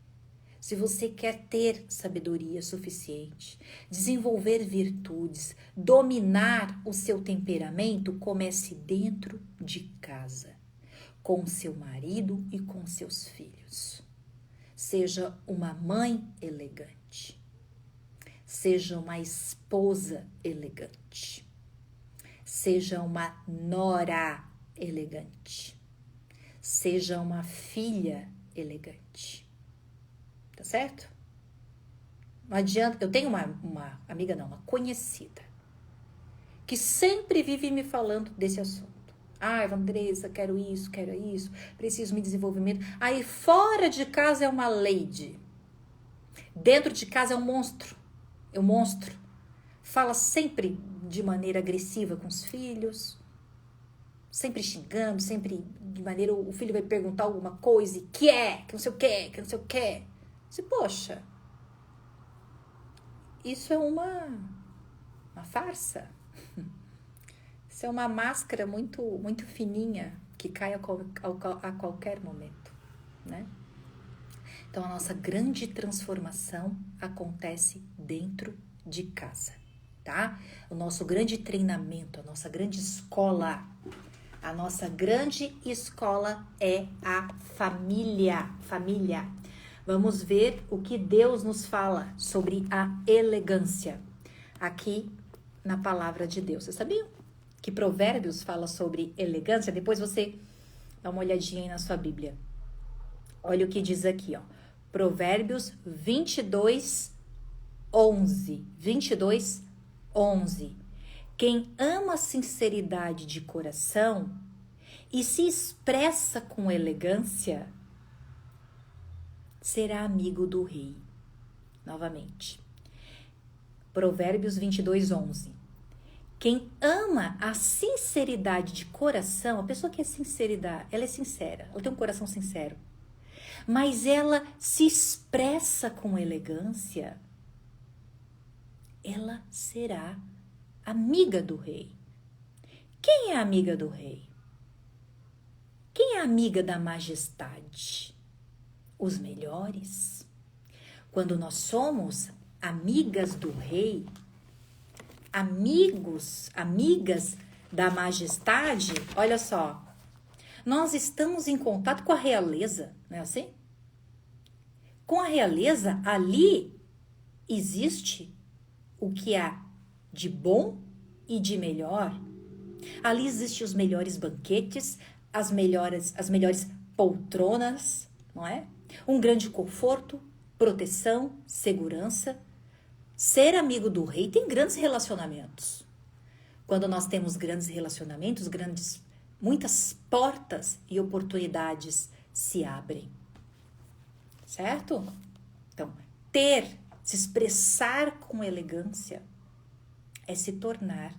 [SPEAKER 1] se você quer ter sabedoria suficiente, desenvolver virtudes, dominar o seu temperamento, comece dentro de casa, com seu marido e com seus filhos. Seja uma mãe elegante. Seja uma esposa elegante. Seja uma nora elegante. Seja uma filha elegante. Tá certo? Não adianta. Eu tenho uma amiga, não, uma conhecida, que sempre vive me falando desse assunto. Ai, Andressa, quero isso, preciso me desenvolvimento. Aí fora de casa é uma lady. Dentro de casa é um monstro. É um monstro. Fala sempre de maneira agressiva com os filhos. Sempre xingando, sempre de maneira... O filho vai perguntar alguma coisa e que não sei o que, que não sei o que. Você, poxa, isso é uma farsa. Isso é uma máscara muito, muito fininha que cai a qualquer momento, né? Então, a nossa grande transformação acontece dentro de casa, tá? O nosso grande treinamento, a nossa grande escola, é a família. Vamos ver o que Deus nos fala sobre a elegância aqui na palavra de Deus. Vocês sabiam que Provérbios fala sobre elegância? Depois você dá uma olhadinha aí na sua Bíblia. Olha o que diz aqui, ó. Provérbios 22, 11. 22, 11. Quem ama sinceridade de coração e se expressa com elegância será amigo do rei. Novamente. Provérbios 22, 11. Quem ama a sinceridade de coração, a pessoa que é sinceridade, ela é sincera, ela tem um coração sincero, mas ela se expressa com elegância, ela será amiga do rei. Quem é amiga do rei? Quem é amiga da majestade? Os melhores. Quando nós somos amigas do rei, amigas da majestade, olha só, nós estamos em contato com a realeza, não é assim? Com a realeza, ali existe o que há de bom e de melhor. Ali existem os melhores banquetes, as melhores poltronas, não é? Um grande conforto, proteção, segurança. Ser amigo do rei tem grandes relacionamentos. Quando nós temos grandes relacionamentos, muitas portas e oportunidades se abrem. Certo? Então, se expressar com elegância é se tornar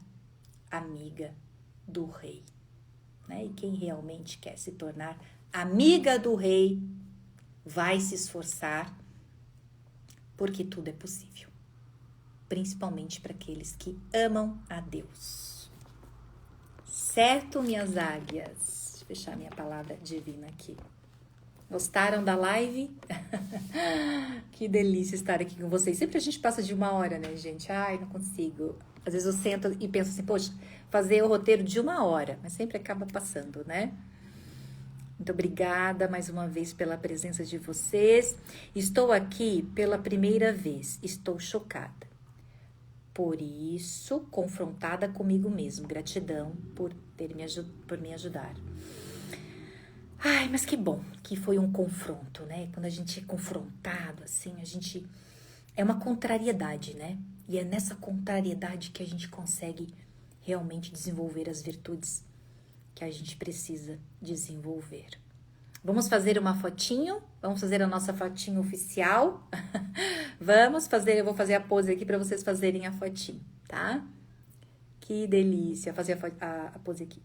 [SPEAKER 1] amiga do rei, né? E quem realmente quer se tornar amiga do rei vai se esforçar, porque tudo é possível, principalmente para aqueles que amam a Deus. Certo, minhas águias? Deixa eu fechar minha palavra divina aqui. Gostaram da live? Que delícia estar aqui com vocês. Sempre a gente passa de 1 hora, né, gente? Ai, não consigo. Às vezes eu sento e penso assim, poxa, fazer o roteiro de 1 hora, mas sempre acaba passando, né? Muito obrigada mais uma vez pela presença de vocês. Estou aqui pela primeira vez. Estou chocada. Por isso, confrontada comigo mesmo. Gratidão por me ajudar. Ai, mas que bom que foi um confronto, né? Quando a gente é confrontado, assim, é uma contrariedade, né? E é nessa contrariedade que a gente consegue realmente desenvolver as virtudes que a gente precisa desenvolver. Vamos fazer uma fotinho? Vamos fazer a nossa fotinho oficial? Eu vou fazer a pose aqui para vocês fazerem a fotinho, tá? Que delícia fazer a pose aqui.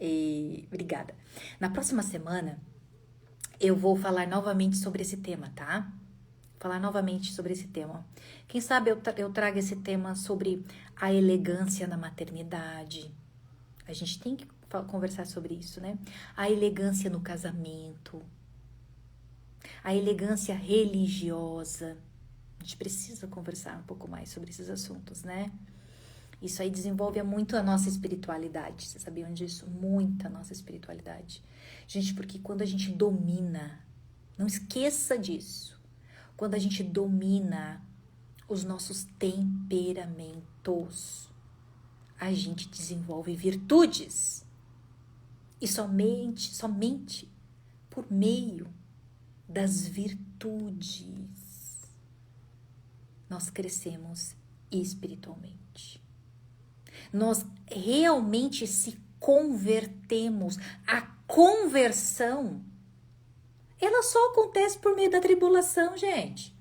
[SPEAKER 1] E obrigada. Na próxima semana, eu vou falar novamente sobre esse tema, tá? Falar novamente sobre esse tema. Quem sabe eu trago esse tema sobre a elegância na maternidade. A gente tem que conversar sobre isso, né? A elegância no casamento. A elegância religiosa. A gente precisa conversar um pouco mais sobre esses assuntos, né? Isso aí desenvolve muito a nossa espiritualidade. Vocês sabiam disso? Muita nossa espiritualidade. Gente, porque quando a gente domina, não esqueça disso. Quando a gente domina os nossos temperamentos, a gente desenvolve virtudes. E somente por meio das virtudes nós crescemos espiritualmente. Nós realmente se convertemos. A conversão, ela só acontece por meio da tribulação, gente.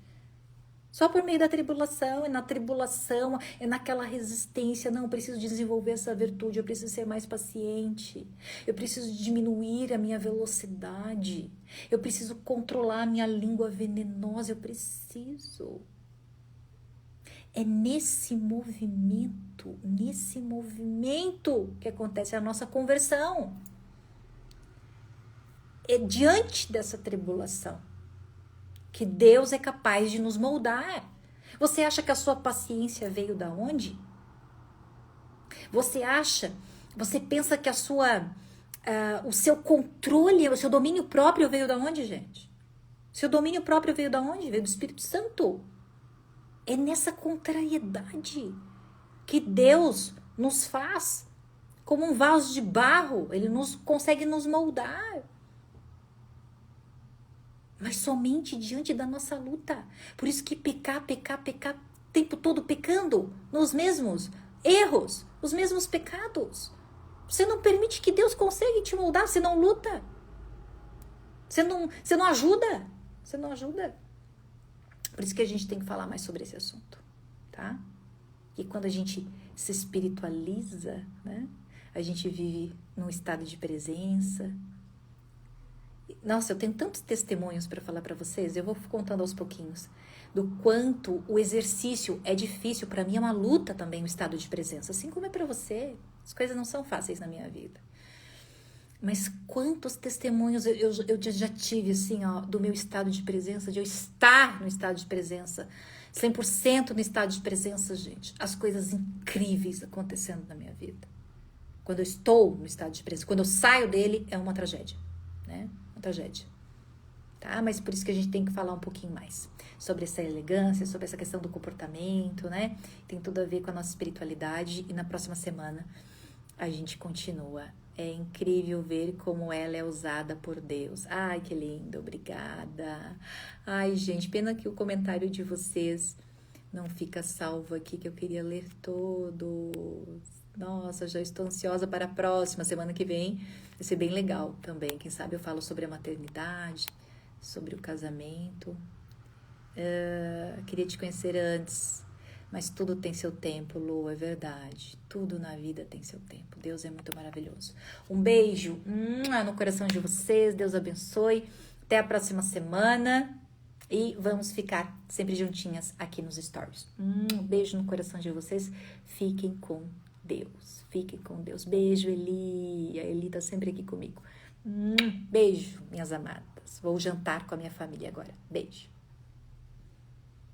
[SPEAKER 1] Só por meio da tribulação, é na tribulação, é naquela resistência. Não, eu preciso desenvolver essa virtude, eu preciso ser mais paciente, eu preciso diminuir a minha velocidade, eu preciso controlar a minha língua venenosa, eu preciso. É nesse movimento que acontece a nossa conversão. É diante dessa tribulação que Deus é capaz de nos moldar. Você acha que a sua paciência veio da onde? Você pensa que o seu controle, o seu domínio próprio veio da onde, gente? O seu domínio próprio veio da onde? Veio do Espírito Santo. É nessa contrariedade que Deus nos faz como um vaso de barro. Ele consegue nos moldar. Mas somente diante da nossa luta. Por isso que pecar, o tempo todo pecando nos mesmos erros, os mesmos pecados. Você não permite que Deus consiga te moldar, você não luta. Você não ajuda. Você não ajuda. Por isso que a gente tem que falar mais sobre esse assunto, tá? E quando a gente se espiritualiza, né? A gente vive num estado de presença. Nossa, eu tenho tantos testemunhos para falar para vocês, eu vou contando aos pouquinhos, do quanto o exercício é difícil. Para mim é uma luta também o estado de presença, assim como é para você. As coisas não são fáceis na minha vida. Mas quantos testemunhos eu já tive, assim, ó, do meu estado de presença, de eu estar no estado de presença, 100% no estado de presença, gente. As coisas incríveis acontecendo na minha vida. Quando eu estou no estado de presença, quando eu saio dele, é uma tragédia, né? Uma tragédia. Tá? Mas por isso que a gente tem que falar um pouquinho mais sobre essa elegância, sobre essa questão do comportamento, né? Tem tudo a ver com a nossa espiritualidade. E na próxima semana a gente continua. É incrível ver como ela é usada por Deus. Ai, que lindo, obrigada. Ai, gente, pena que o comentário de vocês não fica salvo aqui, que eu queria ler todos. Nossa, já estou ansiosa para a próxima, semana que vem. Vai ser bem legal também. Quem sabe eu falo sobre a maternidade, sobre o casamento. Queria te conhecer antes, mas tudo tem seu tempo, Lu, é verdade. Tudo na vida tem seu tempo. Deus é muito maravilhoso. Um beijo no coração de vocês. Deus abençoe. Até a próxima semana. E vamos ficar sempre juntinhas aqui nos stories. Um beijo no coração de vocês. Fiquem com Deus. Fiquem com Deus. Beijo, Eli. A Eli tá sempre aqui comigo. Beijo, minhas amadas. Vou jantar com a minha família agora. Beijo.